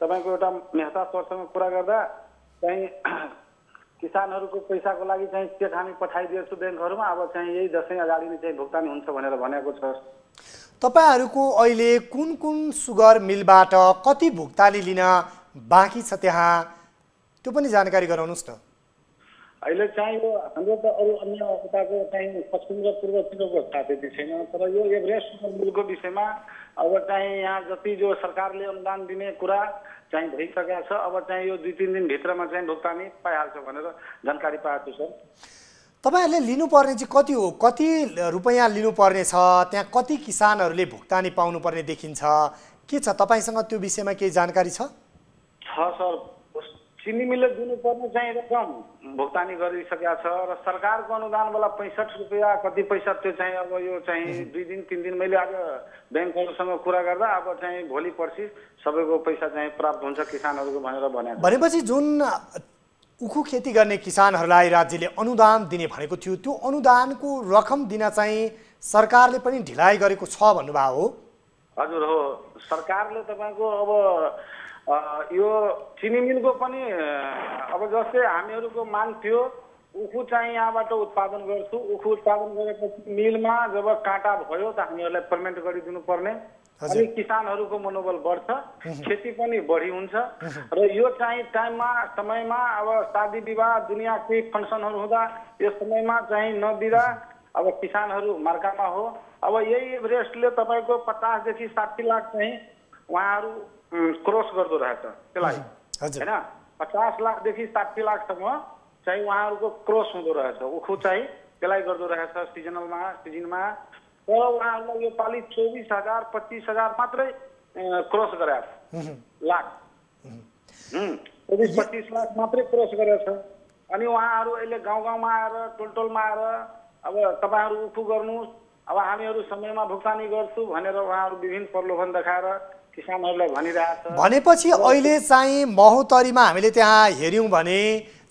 तपाईँको एउटा मेहता सरसँग कुरा गर्दा चाहिँ किसानहरूको पैसाको लागि चाहिँ चेक हामी पठाइदिएको छु ब्याङ्कहरूमा। अब चाहिँ यही दसैँ अगाडि नै चाहिँ भुक्तानी हुन्छ भनेर भनेको छ। तपाईहरूको अहिले कुन कुन सुगर मिलबाट कति भुक्तानी लिन बाँकी छ त्यहाँ, त्यो पनि जानकारी गराउनुस् न। अहिले चाहिँ यो हाम्रो त अरू अन्य उताको चाहिँ पश्चिम र पूर्वतिरको थाहा त्यति छैन। तर यो एभरेज सुगर मिलको विषयमा अब चाहिँ यहाँ जति जो सरकारले अनुदान दिने कुरा चाहिँ भइसकेको छ। अब चाहिँ यो 2-3 दिनभित्रमा चाहिँ भुक्तानी पाइहाल्छ भनेर जानकारी पाएको छु। सर, तपाईहरूले लिनुपर्ने चाहिँ कति हो, कति रुपैयाँ लिनुपर्ने छ, त्यहाँ कति किसानहरूले भुक्तानी पाउनुपर्ने देखिन्छ, के छ तपाईँसँग त्यो विषयमा केही जानकारी छ? सर, चिनी मिलले दिनुपर्ने चाहिँ रकम भुक्तानी गरिसकेका छ र सरकारको अनुदानवाला 65 रुपियाँ कति पैसा त्यो चाहिँ अब यो चाहिँ 2-3 दिन मैले आज ब्याङ्कहरूसँग कुरा गर्दा अब चाहिँ भोलि पर्सि सबैको पैसा चाहिँ प्राप्त हुन्छ किसानहरूको भनेर भनेपछि जुन उखु खेती गर्ने किसानहरूलाई राज्यले अनुदान दिने भनेको थियो, त्यो अनुदानको रकम दिन चाहिँ सरकारले पनि ढिलाइ गरेको छ भन्नुभयो हो? हजुर हो, सरकारले तपाईँको अब यो चिनी मिलको पनि अब जस्तै हामीहरूको माग थियो उखु चाहिँ यहाँबाट उत्पादन गर्छु। उखु उत्पादन गरेपछि मिलमा जब काँटा भयो त हामीहरूलाई फर्मेन्ट गरिदिनु पर्ने, अनि किसानहरूको मनोबल बढ्छ, खेती पनि बढी हुन्छ। र यो चाहिँ टाइममा समयमा अब शादी विवाह दुनियाँ केही फङ्सनहरू हुँदा यो समयमा चाहिँ नदिँदा अब किसानहरू मार्कामा हो। अब यही एभरेस्टले तपाईँको 50 देखि 60 लाख चाहिँ उहाँहरू क्रस गर्दो रहेछ त्यसलाई होइन। 50 लाखदेखि 60 लाखसम्म चाहिँ उहाँहरूको क्रस हुँदो रहेछ उखु चाहिँ त्यसलाई गर्दो रहेछ सिजनमा। तर उहाँहरूलाई यो पालि 24,000 25,000 मात्रै क्रस गराएको लाख, 25 लाख मात्रै क्रस गरेछ। अनि उहाँहरू अहिले गाउँमा आएर टोलटोलमा आएर अब तपाईँहरू उखु गर्नुहोस्, अब हामीहरू समयमा भुक्तानी गर्छु भनेर उहाँहरू विभिन्न प्रलोभन देखाएर किसानहरूलाई भनिरहेछ। भनेपछि अहिले चाहिँ महोत्तरीमा हामीले त्यहाँ हेऱ्यौँ भने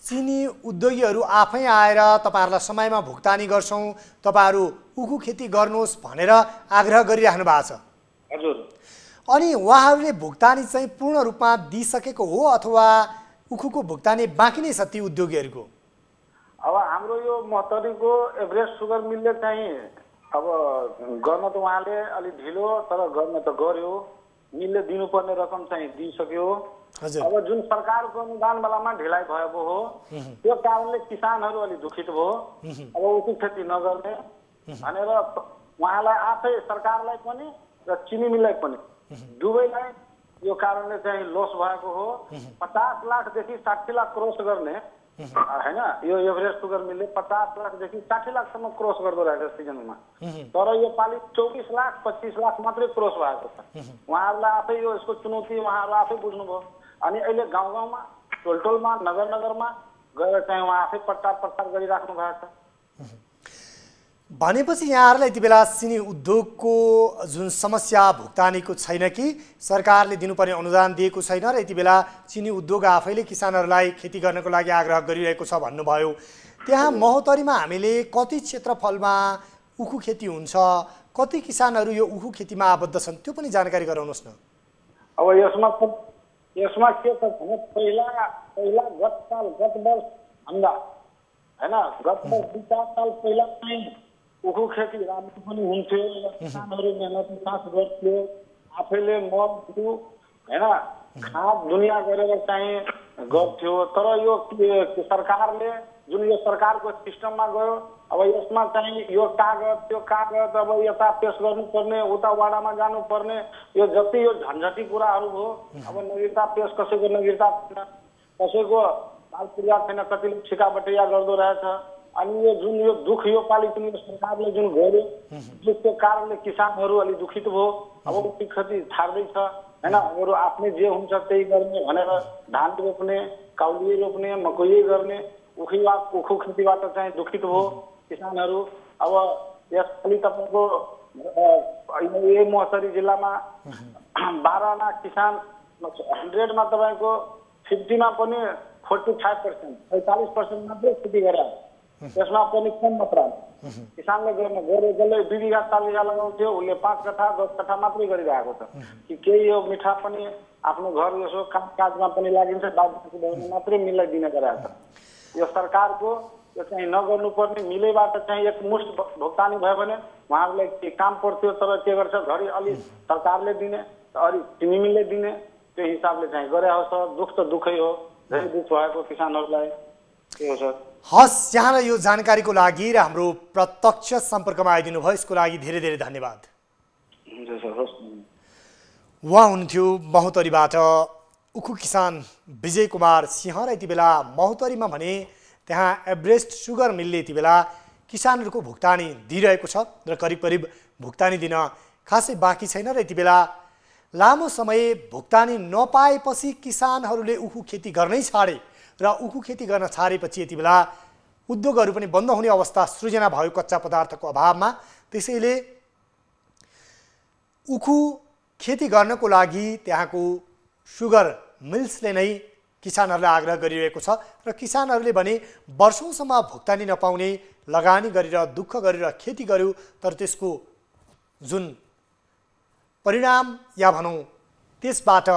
चिनी उद्योगीहरू आफै आएर तपाईँहरूलाई समयमा भुक्तानी गर्छौँ, तपाईँहरू उखु खेती गर्नुहोस् भनेर आग्रह गरिराख्नु भएको छ। हजुर। अनि उहाँहरूले भुक्तानी चाहिँ पूर्ण रूपमा दिइसकेको हो अथवा उखुको भुक्तानी बाँकी नै छ ती उद्योगीहरूको? अब हाम्रो यो महोत्तरीको एभरेस्ट सुगर मिलले चाहिँ अब गर्न त उहाँले अलिक ढिलो तर गर्न त गर्यो। मिलले दिनुपर्ने रकम चाहिँ दिइसक्यो। अब जुन सरकारको अनुदान बेलामा ढिलाइ भएको हो त्यो कारणले किसानहरू अलिक दुखित भयो। अब उखु खेती नगर्ने भनेर उहाँलाई आफै सरकारलाई पनि र चिनी मिललाई पनि दुवैलाई यो कारणले चाहिँ लस भएको हो। 50 लाखदेखि 60 लाख क्रस गर्ने होइन, यो एभरेस्ट सुगर मिलले 50 लाखदेखि 60 लाखसम्म क्रस गर्दो रहेछ सिजनमा। तर यो पालि 24 लाख 25 लाख मात्रै क्रस भएको छ। उहाँहरूलाई आफै यो यसको चुनौती उहाँहरू आफै बुझ्नुभयो। अनि अहिले गाउँमा टोलटोलमा नगरमा गएर चाहिँ उहाँ आफै प्रचार गरिराख्नु भएको छ। भनेपछि यहाँहरूलाई यति बेला चिनी उद्योगको जुन समस्या भुक्तानीको छैन कि सरकारले दिनुपर्ने अनुदान दिएको छैन र यति बेला चिनी उद्योग आफैले किसानहरूलाई खेती गर्नको लागि आग्रह गरिरहेको छ भन्नुभयो। त्यहाँ महोत्तरीमा हामीले कति क्षेत्रफलमा उखु खेती हुन्छ, कति किसानहरू यो उखु खेतीमा आबद्ध छन् त्यो पनि जानकारी गराउनुहोस् न। अब यसमा के छ भने पहिला गत वर्ष भन्दा होइन, गत वर्ष 2-4 साल पहिला चाहिँ उखु खेती राम्रो पनि हुन्थ्यो, किसानहरू मेहनती साथ गर्थ्यो, आफैले मल होइन खाद दुनियाँ गरेर चाहिँ गर्थ्यो। तर यो सरकारले जुन यो सरकारको सिस्टममा गयो अब यसमा चाहिँ यो कागज त्यो कागज अब यता पेश गर्नुपर्ने, उता वाडामा जानुपर्ने, यो जति यो झन्झटी कुराहरू भयो। अब नागरिकता पेश कसैको नागरिकता छैन, कसैको बाल पूर्जा छैन, कतिले ठिकाबटैया गर्दो रहेछ। अनि यो जुन यो दुख यो पालि पनि सरकारले जुन गर्यो त्यसको कारणले किसानहरू अलिक दुखित भयो। अब उखु खेती छाड्दैछ होइन, अरू आफ्नै जे हुन्छ त्यही गर्ने भनेर धान रोप्ने, काउली रोप्ने, मकै गर्ने, उखु खेतीबाट चाहिँ दुखित भयो किसानहरू। अब यसपालि तपाईँको यही महोत्तरी जिल्लामा 12 लाख किसान 100मा तपाईँको 50मा पनि 45% 45% मात्रै खेती गरे। त्यसमा पनि कम मात्रामा किसानले गर्न गरे जसले 2 बिघा 4 बिघा लगाउँथ्यो उसले 5 कठा 10 कठा मात्रै गरिरहेको छ कि केही यो मिठा पनि आफ्नो घर यसो कामकाजमा पनि लागिन्छ, बाबुआमा मात्रै मिललाई दिने गरेको छ। यो सरकारको यो चाहिँ नगर्नुपर्ने, मिलेबाट चाहिँ एकमुष्ट भुक्तानी भयो भने उहाँहरूलाई काम पर्थ्यो। तर के गर्छ घरि अलि सरकारले दिने अलि चिनी मिलले दिने, त्यो हिसाबले चाहिँ गरे हो। दुख त दुःखै हो, धेरै दुःख भएको किसानहरूलाई के हो सर। हस्, यहाँलाई यो जानकारीको लागि र हाम्रो प्रत्यक्ष सम्पर्कमा आइदिनु भयो यसको लागि धेरै धेरै धन्यवाद। उहाँ हुनुहुन्थ्यो महोत्तरीबाट उखु किसान विजय कुमार सिंह। र यति बेला महोत्तरीमा भने त्यहाँ एभरेस्ट सुगर मिलले यति बेला किसानहरूको भुक्तानी दिइरहेको छ र करिब भुक्तानी दिन खासै बाँकी छैन। र यति बेला लामो समय भुक्तानी नपाएपछि किसानहरूले उखु खेती गर्नै छाडे र उखु खेती गर्न छाडेपछि यति बेला उद्योगहरू पनि बन्द हुने अवस्था सृजना भयो कच्चा पदार्थको अभावमा। त्यसैले उखु खेती गर्नको लागि त्यहाँको सुगर मिल्सले नै किसानहरूलाई आग्रह गरिरहेको छ र किसानहरूले भने वर्षौंसम्म भुक्तानी नपाउने, लगानी गरेर दुःख गरेर खेती गर्यो तर त्यसको जुन परिणाम या भनौँ त्यसबाट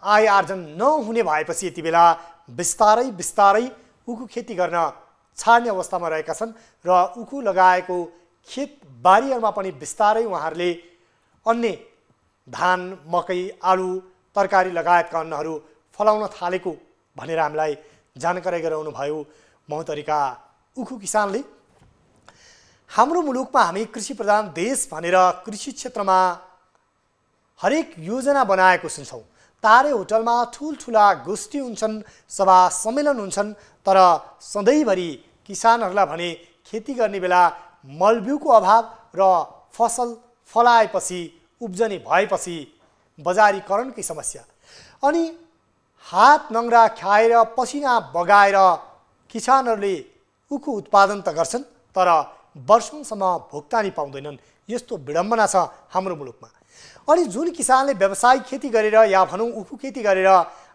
आय आर्जन नहुने भएपछि यति बेला बिस्तारै उखु खेती गर्न छाड्ने अवस्थामा रहेका छन् र उखु लगाएको खेत बारीहरूमा पनि बिस्तारै उहाँहरूले अन्य धान मकै आलु तरकारी लगायतका अन्नहरू फलाउन थालेको भनेर हामीलाई जानकारी गराउनु भयो महोत्तरीका उखु किसानले। हाम्रो मुलुकमा हामी कृषि प्रधान देश भनेर कृषि क्षेत्रमा हरेक योजना बनाएको सुन्छौँ। तारे होटलमा ठुल्ठुला गोष्ठी हुन्छन्, सभा सम्मेलन हुन्छन्, तर सधैँभरि किसानहरूलाई भने खेती गर्ने बेला मलबिउको अभाव र फसल फलाएपछि उब्जनी भएपछि बजारीकरणकै समस्या अनि हात नङ्ग्रा खाएर पसिना बगाएर किसानहरूले उखु उत्पादन त गर्छन् तर वर्षौंसम्म भुक्तानी पाउँदैनन्। यस्तो विडम्बना छ हाम्रो मुलुकमा। अनि जुन किसानले व्यावसायिक खेती गरेर या भनौँ उखु खेती गरेर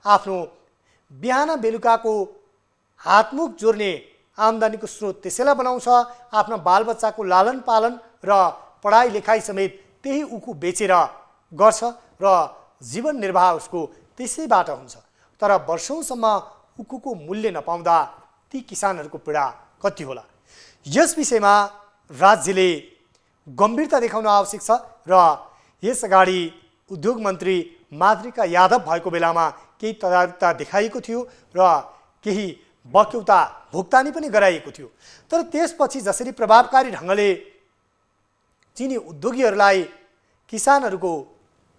आफ्नो बिहान बेलुकाको हातमुख जोड्ने आम्दानीको स्रोत त्यसैलाई बनाउँछ, आफ्ना बालबच्चाको लालन पालन र पढाइ लेखाइ समेत त्यही उखु बेचेर गर्छ र जीवन निर्वाह उसको त्यसैबाट हुन्छ। तर वर्षौंसम्म उखुको मूल्य नपाउँदा ती किसानहरूको पीडा कति होला? यस विषयमा राज्यले गम्भीरता देखाउन आवश्यक छ र यसअगाडि उद्योग मन्त्री माधुरिका यादव भएको बेलामा केही तदारुकता देखाइएको थियो र केही बक्यौता भुक्तानी पनि गराइएको थियो। तर त्यसपछि जसरी प्रभावकारी ढङ्गले चिनी उद्योगीहरूलाई किसानहरूको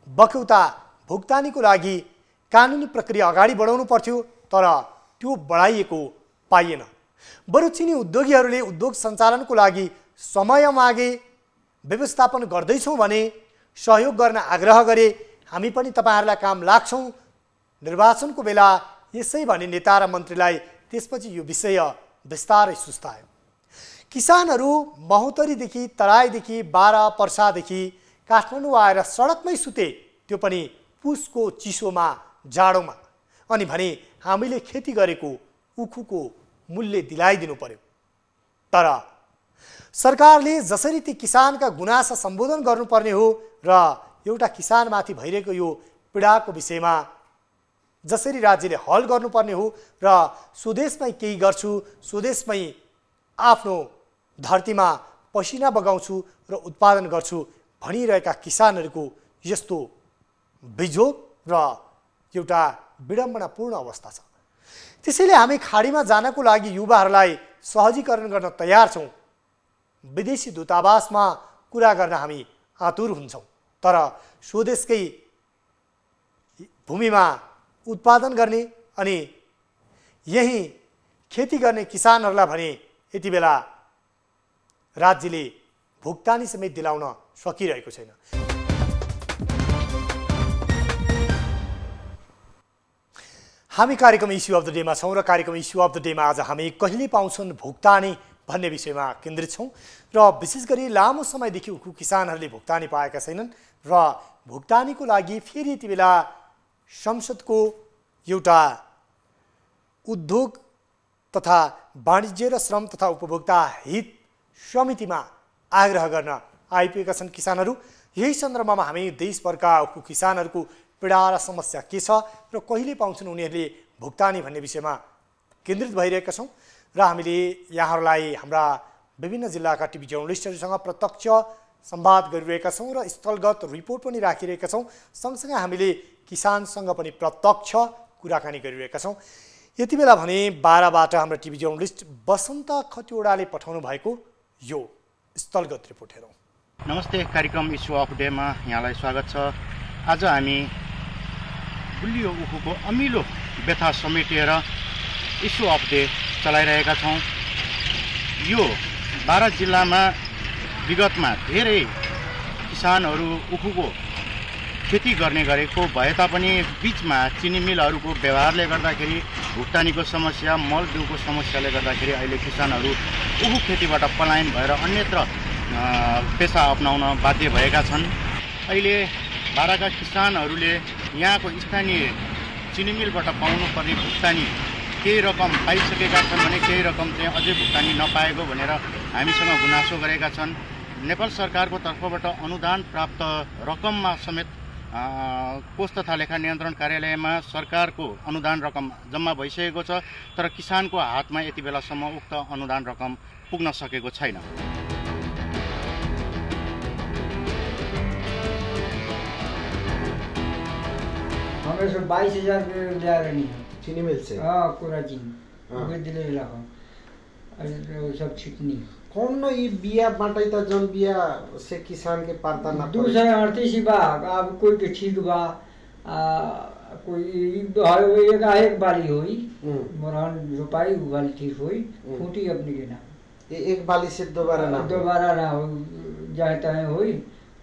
बक्यौता भुक्तानीको लागि कानुनी प्रक्रिया अगाडि बढाउनु पर्थ्यो तर त्यो बढाइएको पाइएन। बरु चिनी उद्योगीहरूले उद्योग सञ्चालनको लागि समय मागे, व्यवस्थापन गर्दैछौँ भने सहयोग गर्न आग्रह गरे, हामी पनि तपाईँहरूलाई काम लाग्छौँ, निर्वाचनको बेला यसै भने नेता र मन्त्रीलाई त्यसपछि यो विषय विस्तारै सुस्तायो। किसानहरू महोत्तरीदेखि तराईदेखि बारा पर्सादेखि काठमाडौँ आएर सडकमै सुते, त्यो पनि पुसको चिसोमा जाडोमा। अनि भने हामीले खेती गरेको उखुको मूल्य दिलाइदिनु पर्यो। तर सरकारले जसरी ती किसानका गुनासा सम्बोधन गर्नुपर्ने हो र एउटा किसानमाथि भइरहेको यो पीडाको विषयमा जसरी राज्यले हल गर्नुपर्ने हो र स्वदेशमै केही गर्छु, स्वदेशमै आफ्नो धरतीमा पसिना बगाउँछु र उत्पादन गर्छु भनिरहेका किसानहरूको यस्तो बिजोग र एउटा विडम्बनापूर्ण अवस्था छ। त्यसैले हामी खाडीमा जानको लागि युवाहरूलाई सहजीकरण गर्न तयार छौँ। विदेशी दूतावासमा कुरा गर्न हामी आतुर हुन्छौँ, तर स्वदेशकै भूमिमा उत्पादन गर्ने अनि यही खेती गर्ने किसानहरूलाई भने यति बेला राज्यले भुक्तानी समेत दिलाउन सकिरहेको छैन। हामी कार्यक्रम इस्यु अफ द डेमा छौँ र कार्यक्रम इस्यु अफ द डेमा आज हामी कहिले पाउँछन् भुक्तानी भन्ने विषयमा केन्द्रित छौँ र विशेष गरी लामो समयदेखि उखु किसानहरूले भुक्तानी पाएका छैनन् र भुक्तानीको लागि फेरि यति बेला संसदको एउटा उद्योग तथा वाणिज्य र श्रम तथा उपभोक्ता हित समितिमा आग्रह गर्न आइपुगेका छन् किसानहरू। यही सन्दर्भमा हामी देशभरका उखु किसानहरूको पीडा र समस्या के छ र कहिले पाउँछन् उनीहरूले भुक्तानी भन्ने विषयमा केन्द्रित भइरहेका छौँ र हामीले यहाँहरूलाई हाम्रा विभिन्न जिल्लाका टिभी जर्नलिस्टहरूसँग प्रत्यक्ष संवाद गरिरहेका छौँ र स्थलगत रिपोर्ट पनि राखिरहेका छौँ। सँगसँगै हामीले किसानसँग पनि प्रत्यक्ष कुराकानी गरिरहेका छौँ। यति बेला भने बाराबाट हाम्रो टिभी जर्नलिस्ट बसन्त खतिवडाले पठाउनु भएको यो स्थलगत रिपोर्ट हेरौँ। नमस्ते, कार्यक्रम इस्यु अफ डेमा यहाँलाई स्वागत छ। आज हामी गुलियो उखुको अमिलो व्यथा समेटेर इस्यु अफ डे चलाइरहेका छौँ। यो बारा जिल्लामा विगतमा धेरै किसानहरू उखुको खेती गर्ने गरेको भए तापनि बिचमा चिनी मिलहरूको व्यवहारले गर्दाखेरि भुक्तानीको समस्या, मलबिउको समस्याले गर्दाखेरि अहिले किसानहरू उखु खेतीबाट पलायन भएर अन्यत्र पेसा अपनाउन बाध्य भएका छन्। अहिले बाराका किसानहरूले यहाँको स्थानीय चिनी मिलबाट पाउनुपर्ने भुक्तानी केही रकम पाइसकेका छन् भने केही रकम चाहिँ अझै भुक्तानी नपाएको भनेर हामीसँग गुनासो गरेका छन्। नेपाल सरकारको तर्फबाट अनुदान प्राप्त रकममा समेत कोष तथा लेखा नियन्त्रण कार्यालयमा सरकारको अनुदान रकम जम्मा भइसकेको छ, तर किसानको हातमा यति बेलासम्म उक्त अनुदान रकम पुग्न सकेको छैन। हमें 22,000 ल्याएर नि चीनी मिल से पूरा चीनी दिले लाखों सब छिटनी कौन ये बिया बांटाई था जन बिया से किसान के पारता ना 238 बा। अब कोई के ठीक बा कोई एक बाली हुई मोरहन रोपाई वाली ठीक हुई फूटी अपनी के ना एक बाली से दोबारा ना हो जाता है हुई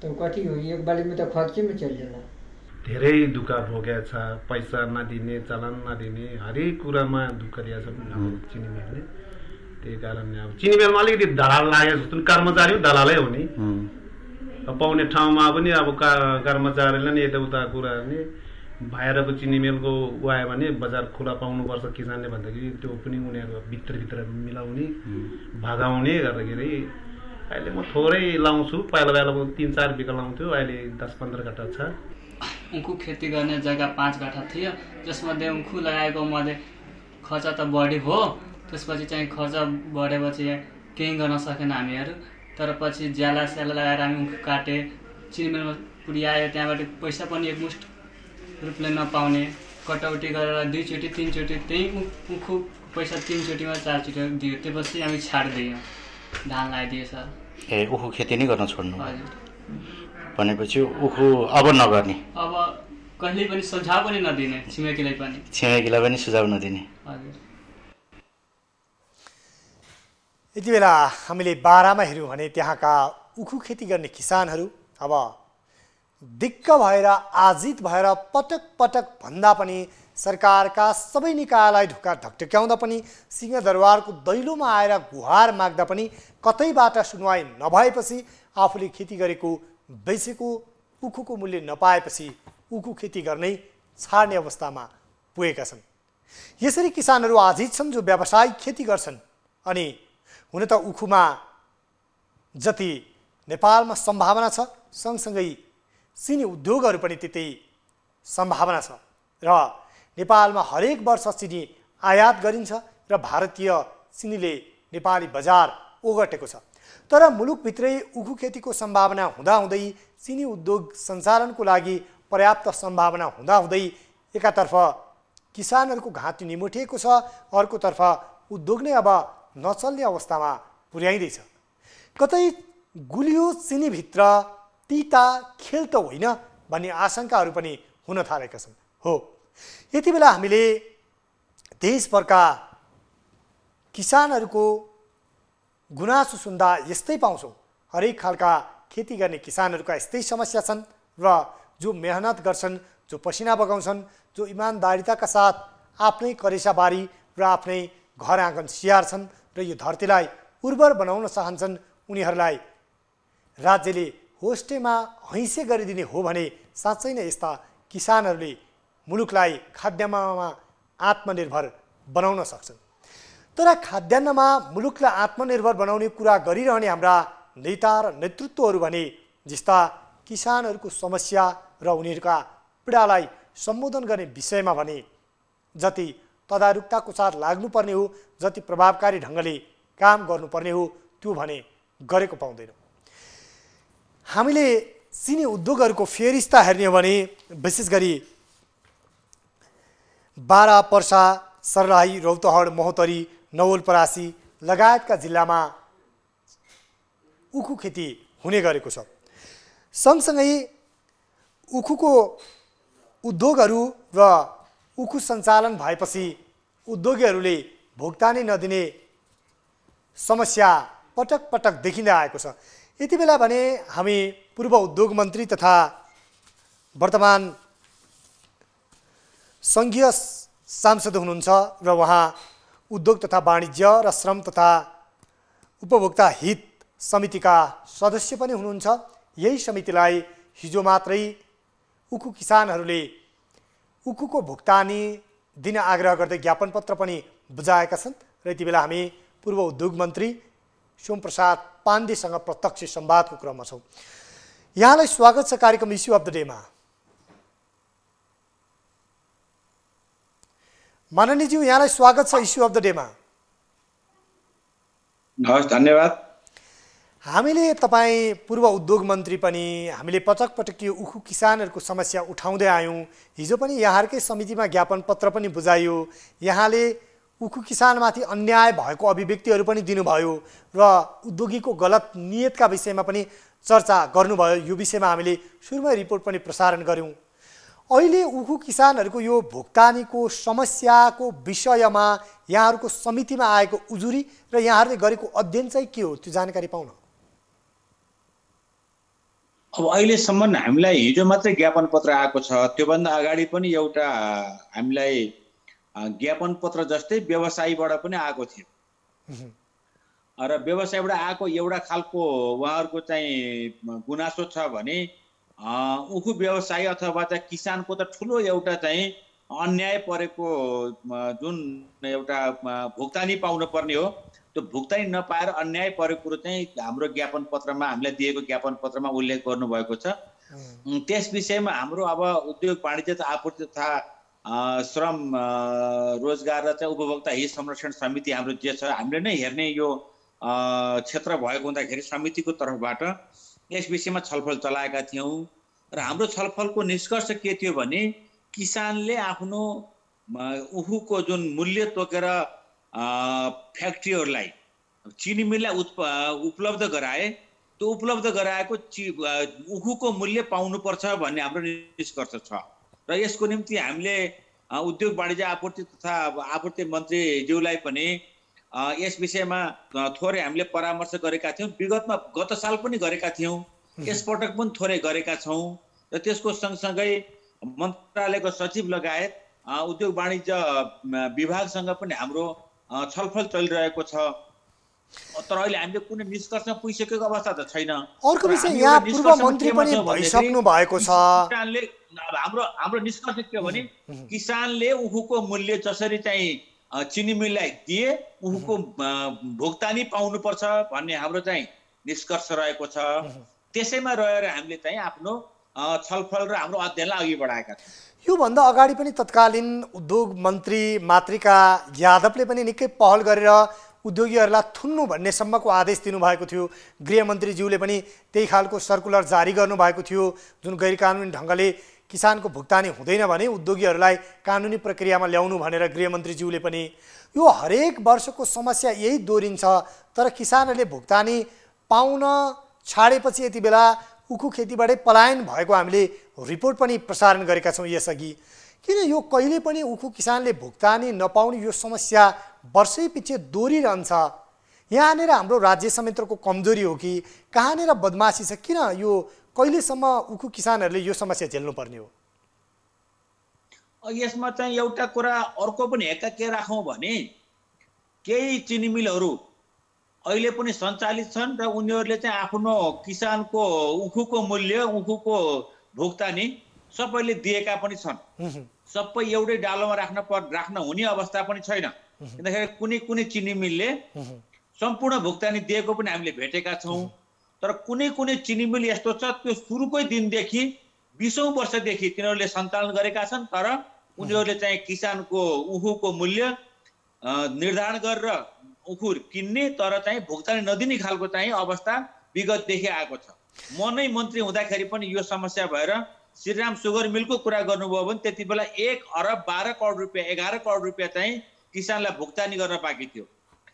तो कथी हुई एक बाली में तो खर्चे में चल जाला। धेरै दुःख भोगेको छ, पैसा नदिने, चलन नदिने, हरेक कुरामा दुःख दिएको छ चिनी मिलले। त्यही कारणले अब चिनी मिलमा अलिकति दलाल लागेको जस्तो कर्मचारी दलालै हो नि, पाउने ठाउँमा पनि अब कर्मचारीले नि यताउता कुरा नि बाहिरको चिनी मिलको आयो भने बजार खुला पाउनुपर्छ किसानले भन्दाखेरि त्यो पनि उनीहरू भित्रभित्र मिलाउने भगाउने गर्दाखेरि अहिले म थोरै लाउँछु। पहिला 3-4 बिघा लाउँथ्यो, अहिले 10-15 कट्ठा छ। उखु खेती गर्ने जग्गा 5 कट्ठा थियो, जसमध्ये उखु लगाएको मध्ये खर्च त बढी भयो। त्यसपछि चाहिँ खर्च बढेपछि केही गर्न सकेन हामीहरू। तर पछि ज्याला स्याला लगाएर हामी उखु काटे, चिनी मिलमा पुर्यायो, त्यहाँबाट पैसा पनि एकमुष्ट रूपले नपाउने, कटौती गरेर 2 चोटि 3 चोटि त्यही उखु पैसा 3 चोटिमा 4 चोटि दियो। त्यसपछि हामी छाडिदियौँ, धान लगाइदियो सर। उखु खेती नै गर्न छोड्नु भनेपछि उखु अब नगर्ने, अब कहिले पनि सुझाव पनि नदिने, छिमेकीलाई पनि सुझाव नदिने। हजुर। यति बेला हामीले बारामा हेर्यौँ भने त्यहाँका उखु खेती गर्ने किसानहरू अब दिक्क भएर आजित भएर पटक पटक भन्दा पनि सरकारका सबै निकायलाई ढुक्का ढकढक्याउँदा पनि सिंहदरबारको दैलोमा आएर गुहार माग्दा पनि कतैबाट सुनवाई नभएपछि आफूले खेती गरेको बेचेको उखुको मूल्य नपाएपछि उखु खेती गर्नै छाड्ने अवस्थामा पुगेका छन्। यसरी किसानहरू आजित छन् जो व्यावसायिक खेती गर्छन्। अनि हुन त उखुमा जति नेपालमा सम्भावना छ, सँगसँगै सिनी उद्योगहरू पनि त्यतै सम्भावना छ र नेपालमा हरेक वर्ष चिनी आयात गरिन्छ र भारतीय चिनीले नेपाली बजार ओगटेको छ। तर मुलुकभित्रै उखु खेतीको सम्भावना हुँदाहुँदै चिनी उद्योग सञ्चालनको लागि पर्याप्त सम्भावना हुँदाहुँदै एकातर्फ किसानहरूको घाँटी निमुठिएको छ, अर्कोतर्फ उद्योग नै अब नचल्ने अवस्थामा पुर्याइँदैछ। कतै गुलियो चिनीभित्र तिता खेल त होइन भन्ने आशंकाहरू पनि हुन थालेका छन्। हो, यति बेला हामीले देशभरका किसानहरूको गुनासो सुन्दा यस्तै पाउँछौँ। हरेक खालका खेती गर्ने किसानहरूका यस्तै समस्या छन् र जो मेहनत गर्छन्, जो पसिना बगाउँछन्, जो इमान्दारिताका साथ आफ्नै करेसाबारी र आफ्नै घर आँगन स्याहार्छन् र यो धरतीलाई उर्वर बनाउन चाहन्छन्, उनीहरूलाई राज्यले होस्टेमा हैसे गरिदिने हो भने साँच्चै नै यस्ता किसानहरूले मुलुकलाई खाद्यान्नमा आत्मनिर्भर बनाउन सक्छन्। तर खाद्यान्नमा मुलुकलाई आत्मनिर्भर बनाउने कुरा गरिरहने हाम्रा नेता र नेतृत्वहरू भने जस्ता किसानहरूको समस्या र उनीहरूका पीडालाई सम्बोधन गर्ने विषयमा भने जति तदारुकताको साथ लाग्नुपर्ने हो, जति प्रभावकारी ढङ्गले काम गर्नुपर्ने हो, त्यो भने गरेको पाउँदैनौँ। हामीले सिनी उद्योगहरूको फेरिस्ता हेर्ने हो भने विशेष गरी बारा, पर्सा, सर्लाही, रौतहट, महोत्तरी, नवलपरासी लगायतका जिल्लामा उखु खेती हुने गरेको छ। सँगसँगै उखुको उद्योगहरू र उखु सञ्चालन भएपछि उद्योगीहरूले भुक्तानी नदिने समस्या पटक पटक देखिँदै आएको छ। यति बेला भने हामी पूर्व उद्योग मन्त्री तथा वर्तमान सङ्घीय सांसद हुनुहुन्छ र उहाँ उद्योग तथा वाणिज्य र श्रम तथा उपभोक्ता हित समितिका सदस्य पनि हुनुहुन्छ। यही समितिलाई हिजो मात्रै उखु किसानहरूले उखुको भुक्तानी दिन आग्रह गर्दै ज्ञापन पत्र पनि बुझाएका छन् र यति बेला हामी पूर्व उद्योग मन्त्री सोमप्रसाद पाण्डेसँग प्रत्यक्ष संवादको क्रममा छौँ। यहाँलाई स्वागत छ कार्यक्रम इस्यु अफ द डेमा। माननीयज्यू यहाँलाई स्वागत छ इस्यु अफ द डेमा। हस्, धन्यवाद। हामीले तपाईँ पूर्व उद्योग मन्त्री पनि, हामीले पटक पटक यो उखु किसानहरूको समस्या उठाउँदै आयौँ। हिजो पनि यहाँहरूकै समितिमा ज्ञापन पत्र पनि बुझाइयो। यहाँले उखु किसानमाथि अन्याय भएको अभिव्यक्तिहरू पनि दिनुभयो र उद्योगीको गलत नियतका विषयमा पनि चर्चा गर्नुभयो। यो विषयमा हामीले सुरुमै रिपोर्ट पनि प्रसारण गऱ्यौँ। अहिले उखु किसानहरूको यो भुक्तानीको समस्याको विषयमा यहाँहरूको समितिमा आएको उजुरी र यहाँहरूले गरेको अध्ययन चाहिँ के हो, त्यो जानकारी पाउन। अब अहिलेसम्म हामीलाई हिजो मात्रै ज्ञापन पत्र आएको छ। त्योभन्दा अगाडि पनि एउटा हामीलाई ज्ञापन पत्र जस्तै व्यवसायीबाट पनि आएको थियो र व्यवसायबाट आएको एउटा खालको उहाँहरूको चाहिँ गुनासो छ भने उखु व्यवसायी अथवा चाहिँ किसानको त ठुलो एउटा चाहिँ अन्याय परेको जुन एउटा भुक्तानी पाउनु पर्ने हो, त्यो भुक्तानी नपाएर अन्याय परेको कुरो चाहिँ हाम्रो ज्ञापन पत्रमा, हामीलाई दिएको ज्ञापन पत्रमा उल्लेख गर्नुभएको छ। त्यस विषयमा हाम्रो अब उद्योग वाणिज्य तथा आपूर्ति तथा श्रम रोजगार र चाहिँ उपभोक्ता हित संरक्षण समिति हाम्रो जे छ, हामीले नै हेर्ने यो क्षेत्र भएको हुँदाखेरि समितिको तर्फबाट यस विषयमा छलफल चलाएका थियौँ र हाम्रो छलफलको निष्कर्ष के थियो भने किसानले आफ्नो उखुको जुन मूल्य तोकेर फ्याक्ट्रीहरूलाई, चिनी मिललाई उपलब्ध गराए, त्यो उपलब्ध गराएको उखुको मूल्य पाउनुपर्छ भन्ने हाम्रो निष्कर्ष छ र यसको निम्ति हामीले उद्योग वाणिज्य आपूर्ति तथा आपूर्ति मन्त्रीज्यूलाई पनि यस विषयमा थोरै हामीले परामर्श गरेका थियौँ। विगतमा गत साल पनि गरेका थियौँ, यसपटक पनि थोरै गरेका छौँ र त्यसको सँगसँगै मन्त्रालयको सचिव लगायत उद्योग वाणिज्य विभागसँग पनि हाम्रो छलफल चलिरहेको छ। तर अहिले हामीले कुनै निष्कर्षमा पुगिसकेको अवस्था त छैन। अर्को विषय, यहाँ पूर्व मन्त्री पनि भइसक्नु भएको छ। हाम्रो निष्कर्ष के हो भने किसानले उखुको मूल्य जसरी चाहिँ चिनी मिललाई दिए उखुको भुक्तानी पाउनुपर्छ भन्ने हाम्रो चाहिँ निष्कर्ष रहेको छ। त्यसैमा रहेर हामीले चाहिँ आफ्नो छलफल र हाम्रो अध्ययनलाई अघि बढाएका छौँ। योभन्दा अगाडि पनि तत्कालीन उद्योग मन्त्री मातृका यादवले पनि निकै पहल गरेर उद्योगीहरूलाई थुन्नु भन्नेसम्मको आदेश दिनुभएको थियो। गृहमन्त्रीज्यूले पनि त्यही खालको सर्कुलर जारी गर्नुभएको थियो, जुन गैरकानुनी ढङ्गले किसानको भुक्तानी हुँदैन भने उद्योगीहरूलाई कानुनी प्रक्रियामा ल्याउनु भनेर गृहमन्त्रीज्यूले पनि। यो हरेक वर्षको समस्या यही दोहोरिन्छ। तर किसानहरूले भुक्तानी पाउन छाडेपछि यति बेला उखु खेतीबाटै पलायन भएको हामीले रिपोर्ट पनि प्रसारण गरेका छौँ यसअघि। किन यो कहिले पनि उखु किसानले भुक्तानी नपाउने यो समस्या वर्षै पछि दोहोरिरहन्छ? यहाँनिर हाम्रो राज्य संयन्त्रको कमजोरी हो कि कहाँनिर बदमासी छ? किन यो कहिलेसम्म उखु किसानहरूले यो समस्या झेल्नुपर्ने हो? यसमा चाहिँ एउटा कुरा अर्को पनि हेक्का के राखौँ भने केही चिनी मिलहरू अहिले पनि सञ्चालित छन् र उनीहरूले चाहिँ आफ्नो किसानको उखुको मूल्य, उखुको भुक्तानी सबैले दिएका पनि छन्। सबै एउटै डालोमा राख्न हुने अवस्था पनि छैन। किनखेरि कुनै चिनी मिलले सम्पूर्ण भुक्तानी दिएको पनि हामीले भेटेका छौँ। तर कुनै चिनी मिल यस्तो छ त्यो सुरुकै दिनदेखि 20औं वर्षदेखि तिनीहरूले सञ्चालन गरेका छन्, तर उनीहरूले चाहिँ किसानको उखुको मूल्य निर्धारण गरेर उखु किन्ने तर चाहिँ भुक्तानी नदिने खालको चाहिँ अवस्था विगतदेखि आएको छ। म नै मन्त्री हुँदाखेरि पनि यो समस्या भएर श्रीराम सुगर मिलको कुरा गर्नुभयो भने त्यति बेला 1 अरब 12 करोड रुपियाँ 11 करोड रुपियाँ चाहिँ किसानलाई भुक्तानी गर्न बाँकी थियो।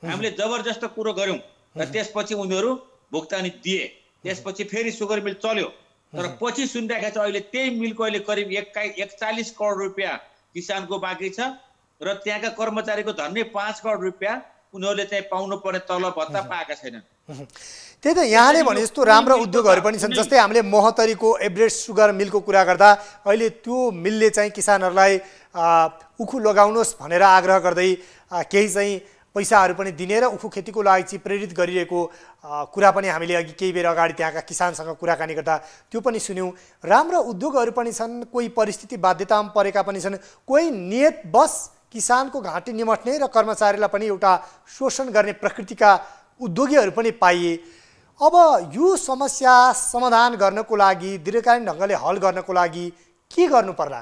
हामीले जबरजस्त कुरो गऱ्यौँ र त्यसपछि उनीहरू भुक्तानी दिए। त्यसपछि फेरि सुगर मिल चल्यो। तर पछि सुनिराखेको छ अहिले त्यही मिलको अहिले करिब 41 करोड रुपियाँ किसानको बाँकी छ र त्यहाँका कर्मचारीको झन्डै 5 करोड रुपियाँ उनीहरूले चाहिँ पाउनुपर्ने तलब भत्ता पाएका छैनन्। त्यही त यहाँले भने जस्तो राम्रा उद्योगहरू पनि छन्। जस्तै हामीले मोहतरीको एभरेस्ट सुगर मिलको कुरा गर्दा अहिले त्यो मिलले चाहिँ किसानहरूलाई उखु लगाउनुहोस् भनेर आग्रह गर्दै केही चाहिँ पैसाहरू पनि दिने र उखु खेतीको लागि चाहिँ प्रेरित गरिरहेको कुरा पनि हामीले अघि केही बेर अगाडि त्यहाँका किसानसँग कुराकानी गर्दा त्यो पनि सुन्यौँ। राम्रा उद्योगहरू पनि छन्, कोही परिस्थिति बाध्यतामा परेका पनि छन्, कोही नियत बस किसानको घाँटी निमट्ने र कर्मचारीलाई पनि एउटा शोषण गर्ने प्रकृतिका उद्योगीहरू पनि पाइए। अब यो समस्या समाधान गर्नको लागि, दीर्घकालीन ढङ्गले हल गर्नको लागि के गर्नु पर्ला?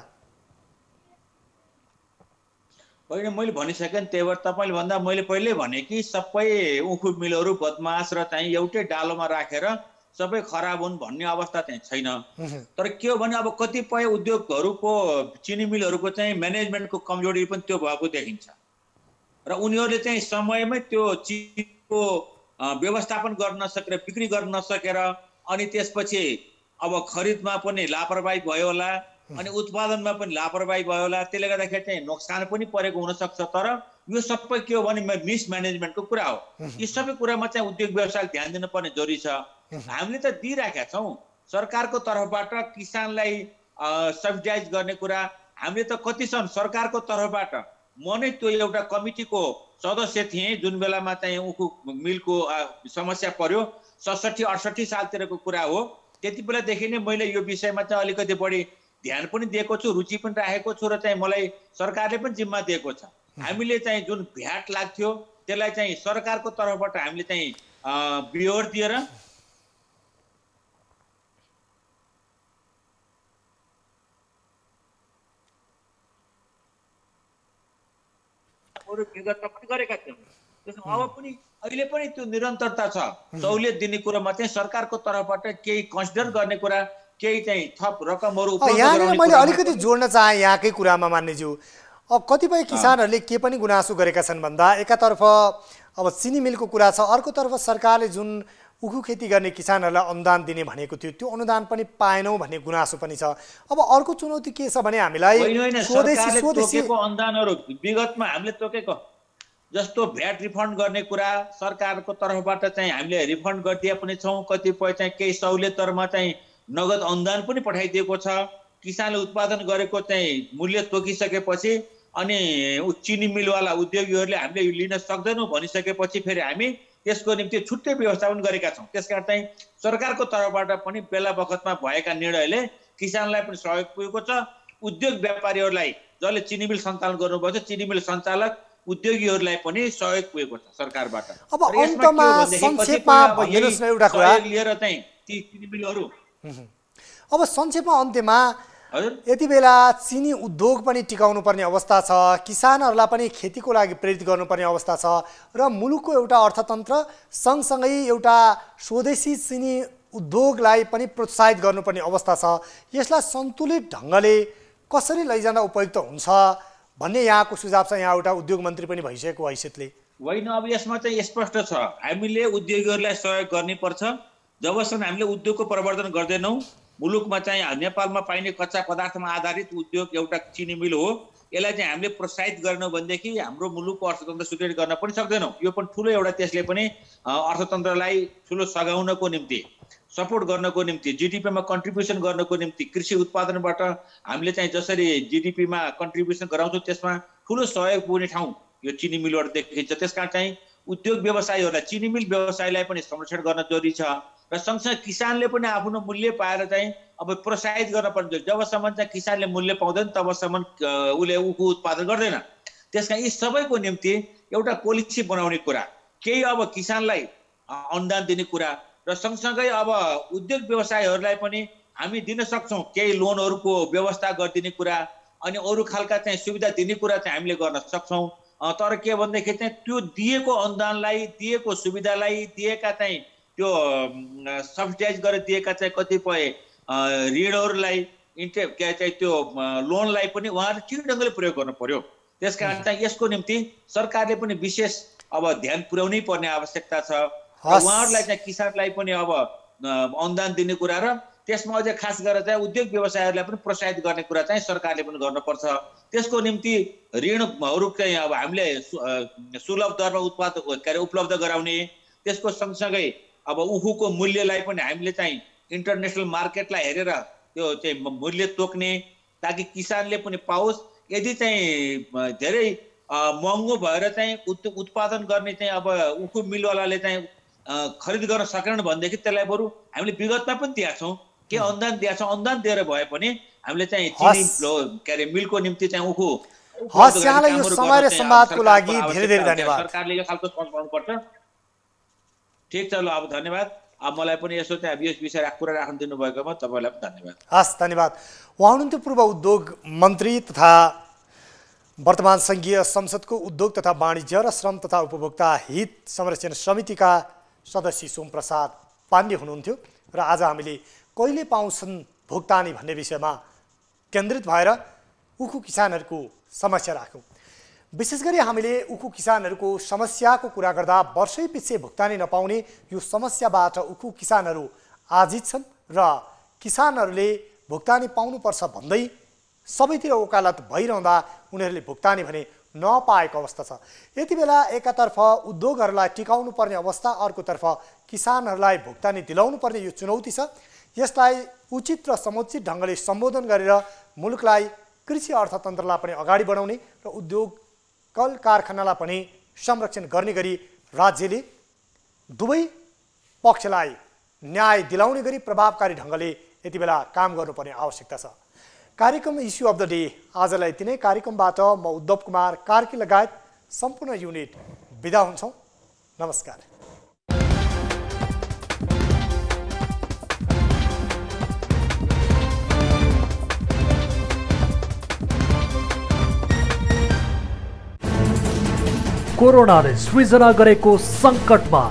होइन मैले भनिसकेँ नि, त्यही भएर तपाईँले भन्दा मैले पहिल्यै भने कि सबै उखु मिलहरू बदमास र चाहिँ एउटै डालोमा राखेर सबै खराब हुन् भन्ने अवस्था चाहिँ छैन। तर के हो भने अब कतिपय उद्योगहरूको चिनी मिलहरूको चाहिँ म्यानेजमेन्टको कमजोरी पनि त्यो भएको देखिन्छ र उनीहरूले चाहिँ समयमै त्यो चिनीको व्यवस्थापन गर्न नसकेर बिक्री गर्न नसकेर अनि त्यसपछि अब खरिदमा पनि लापरवाही भयो होला अनि उत्पादनमा पनि लापरवाही भयो होला, त्यसले गर्दाखेरि चाहिँ नोक्सान पनि परेको हुनसक्छ। तर यो सबै के हो भने मिसम्यानेजमेन्टको कुरा हो। यी सबै कुरामा चाहिँ उद्योग व्यवसायले ध्यान दिनुपर्ने जरुरी छ। हामीले त दिइराखेका छौँ सरकारको तर्फबाट किसानलाई सब्सिडाइज गर्ने कुरा। हामीले त कतिसम्म सरकारको तर्फबाट म नै त्यो एउटा कमिटीको सदस्य थिएँ जुन बेलामा चाहिँ उखु मिलको समस्या पर्यो 67-68 सालतिरको कुरा हो। त्यति बेलादेखि नै मैले यो विषयमा चाहिँ अलिकति बढी ध्यान पनि दिएको छु, रुचि पनि राखेको छु र चाहिँ मलाई सरकारले पनि जिम्मा दिएको छ। हामीले चाहिँ जुन भ्याट लाग्थ्यो त्यसलाई चाहिँ सरकारको तर्फबाट हामीले चाहिँ बिहोर दिएर विगतमा पनि गरेका थियौँ। त्यसमा अब पनि अहिले पनि त्यो निरन्तरता छ। सहुलियत दिने कुरामा चाहिँ सरकारको तर्फबाट केही कन्सिडर गर्ने कुरा, केही चाहिँ थप रकमहरू यहाँनिर मैले अलिकति जोड्न चाहे यहाँकै कुरामा मान्यज्यू। कतिपय किसानहरूले के पनि गुनासो गरेका छन् भन्दा एकातर्फ अब चिनी मिलको कुरा छ, अर्कोतर्फ सरकारले जुन उखु खेती गर्ने किसानहरूलाई अनुदान दिने भनेको थियो त्यो अनुदान पनि पाएनौँ भन्ने गुनासो पनि छ। अब अर्को चुनौती के छ भने हामीलाई स्वदेशी अनुदानहरू विगतमा हामीले तोकेको जस्तो भ्याट रिफन्ड गर्ने कुरा सरकारको तर्फबाट चाहिँ हामीले रिफन्ड गरिदिए पनि छौँ। कतिपय चाहिँ केही सहुलियतहरूमा चाहिँ नगद अनुदान पनि पठाइदिएको छ। किसानले उत्पादन गरेको चाहिँ मूल्य तोकिसकेपछि अनि चिनी मिलवाला उद्योगीहरूले हामीले लिन सक्दैनौँ भनिसकेपछि फेरि हामी त्यसको निम्ति छुट्टै व्यवस्थापन गरेका छौँ। त्यसकारण चाहिँ सरकारको तर्फबाट पनि बेला बखतमा भएका निर्णयले किसानलाई पनि सहयोग पुगेको छ। उद्योग व्यापारीहरूलाई जसले चिनी मिल सञ्चालन गर्नुभएको छ चिनी मिल सञ्चालक उद्योगीहरूलाई पनि सहयोग पुगेको छ सरकारबाट। अब अन्तमा संक्षेपमा भनिदिनुस् न एउटा कुरा लिएर चाहिँ ती चिनी मिलहरू अब संक्षेपमा अन्त्यमा यति बेला चिनी उद्योग पनि टिकाउनु पर्ने अवस्था छ, किसानहरूलाई पनि खेतीको लागि प्रेरित गर्नुपर्ने अवस्था छ र मुलुकको एउटा अर्थतन्त्र सँगसँगै एउटा स्वदेशी चिनी उद्योगलाई पनि प्रोत्साहित गर्नुपर्ने अवस्था छ। यसलाई सन्तुलित ढङ्गले कसरी लैजान उपयुक्त हुन्छ भन्ने यहाँको सुझाव छ। यहाँ एउटा उद्योग मन्त्री पनि भइसकेको हैसियतले होइन, अब यसमा चाहिँ स्पष्ट छ हामीले उद्योगीहरूलाई सहयोग गर्नुपर्छ। जबसम्म हामीले उद्योगको प्रवर्धन गर्दैनौँ, मुलुकमा चाहिँ नेपालमा पाइने कच्चा पदार्थमा आधारित उद्योग एउटा चिनी मिल हो, यसलाई चाहिँ हामीले प्रोत्साहित गरेनौँ भनेदेखि हाम्रो मुलुकको अर्थतन्त्र सुदृढ गर्न पनि सक्दैनौँ। यो पनि ठुलो एउटा त्यसले पनि अर्थतन्त्रलाई ठुलो सघाउनको निम्ति सपोर्ट गर्नको निम्ति जिडिपीमा कन्ट्रिब्युसन गर्नको निम्ति कृषि उत्पादनबाट हामीले चाहिँ जसरी जिडिपीमा कन्ट्रिब्युसन गराउँछौँ त्यसमा ठुलो सहयोग पुग्ने ठाउँ यो चिनी मिलबाट देखिन्छ। त्यसकारण चाहिँ उद्योग व्यवसायीहरूलाई चिनी मिल व्यवसायलाई पनि संरक्षण गर्न जरुरी छ र सँगसँगै किसानले पनि आफ्नो मूल्य पाएर चाहिँ अब प्रोत्साहित गर्न पर्छ। जबसम्म चाहिँ किसानले मूल्य पाउँदैन तबसम्म उसले उखु उत्पादन गर्दैन। त्यसका यी सबैको निम्ति एउटा पोलिसी बनाउने कुरा, केही अब किसानलाई अनुदान दिने कुरा र सँगसँगै अब उद्योग व्यवसायीहरूलाई पनि हामी दिन सक्छौँ केही लोनहरूको व्यवस्था गरिदिने कुरा अनि अरू खालका चाहिँ सुविधा दिने कुरा चाहिँ हामीले गर्न सक्छौँ। तर के भनेदेखि चाहिँ त्यो दिएको अनुदानलाई दिएको सुविधालाई दिएका चाहिँ त्यो सब्सिडाइज गरेर दिएका चाहिँ कतिपय ऋणहरूलाई त्यो लोनलाई पनि उहाँहरूले ठिक ढङ्गले प्रयोग गर्नु पर्यो। त्यसकारण चाहिँ यसको निम्ति सरकारले पनि विशेष अब ध्यान पुर्याउनै पर्ने आवश्यकता छ। उहाँहरूलाई चाहिँ किसानलाई पनि अब अनुदान दिने कुरा र त्यसमा अझै खास गरेर चाहिँ उद्योग व्यवसायहरूलाई पनि प्रोत्साहित गर्ने कुरा चाहिँ सरकारले पनि गर्नुपर्छ। त्यसको निम्ति ऋणहरू चाहिँ अब हामीले सुलभ दरमा उपलब्ध गराउने, त्यसको सँगसँगै अब उखुको मूल्यलाई पनि हामीले चाहिँ इन्टरनेसनल मार्केटलाई हेरेर त्यो चाहिँ मूल्य तोक्ने ताकि किसानले पनि पाओस्। यदि चाहिँ धेरै महँगो भएर चाहिँ उत्पादन गर्ने चाहिँ अब उखु मिलवालाले चाहिँ खरिद गर्न सकेन भनेदेखि त्यसलाई बरु हामीले विगतमा पनि दिएका छौँ, के अनुदान दिएका छौँ, अनुदान दिएर भए पनि हामीले चाहिँ चिनी मिलको निम्ति चाहिँ उखु यहाँलाई यो समय र संवादको लागि धेरै धेरै धन्यवाद। सरकारले यो खालको सोच गर्नुपर्छ। ठिक छ, ल अब धन्यवाद। अब मलाई पनि यसो त्यहाँ यस विषय कुरा राख्न दिनुभएकोमा तपाईँलाई पनि धन्यवाद। हस्, धन्यवाद। उहाँ हुनुहुन्थ्यो पूर्व उद्योग मन्त्री तथा वर्तमान संघीय संसदको उद्योग तथा वाणिज्य र श्रम तथा उपभोक्ता हित संरक्षण समितिका सदस्य सोमप्रसाद पाण्डे हुनुहुन्थ्यो र आज हामीले कहिले पाउँछन् भुक्तानी भन्ने विषयमा केन्द्रित भएर उखु किसानहरूको समस्या राख्यौँ। विशेष गरी हामीले उखु किसानहरूको समस्याको कुरा गर्दा वर्षै पछि भुक्तानी नपाउने यो समस्याबाट उखु किसानहरू आजित छन् र किसानहरूले भुक्तानी पाउनुपर्छ भन्दै सबैतिर वकालत भइरहँदा उनीहरूले भुक्तानी भने नपाएको अवस्था छ। यति बेला एकातर्फ उद्योगहरूलाई टिकाउनु पर्ने अवस्था, अर्कोतर्फ किसानहरूलाई भुक्तानी दिलाउनु पर्ने यो चुनौती छ। यसलाई उचित र समुचित ढङ्गले सम्बोधन गरेर मुलुकलाई कृषि अर्थतन्त्रलाई पनि अगाडि बढाउने र उद्योग कल कारखानालाई पनि संरक्षण गर्ने गरी राज्यले दुवै पक्षलाई न्याय दिलाउने गरी प्रभावकारी ढङ्गले यति बेला काम गर्नुपर्ने आवश्यकता छ। कार्यक्रम इस्यु अफ द डे आजलाई यति नै। कार्यक्रमबाट म उद्धव कुमार कार्की लगायत सम्पूर्ण युनिट बिदा हुन्छौँ। नमस्कार। कोरोनाले सृजना गरेको सङ्कटमा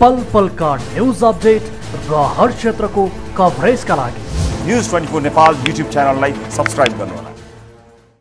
पल पलका न्युज अपडेट र हर क्षेत्रको कभरेजका लागि न्युज 24 नेपाल युट्युब च्यानललाई सब्स्क्राइब गर्नुहोला।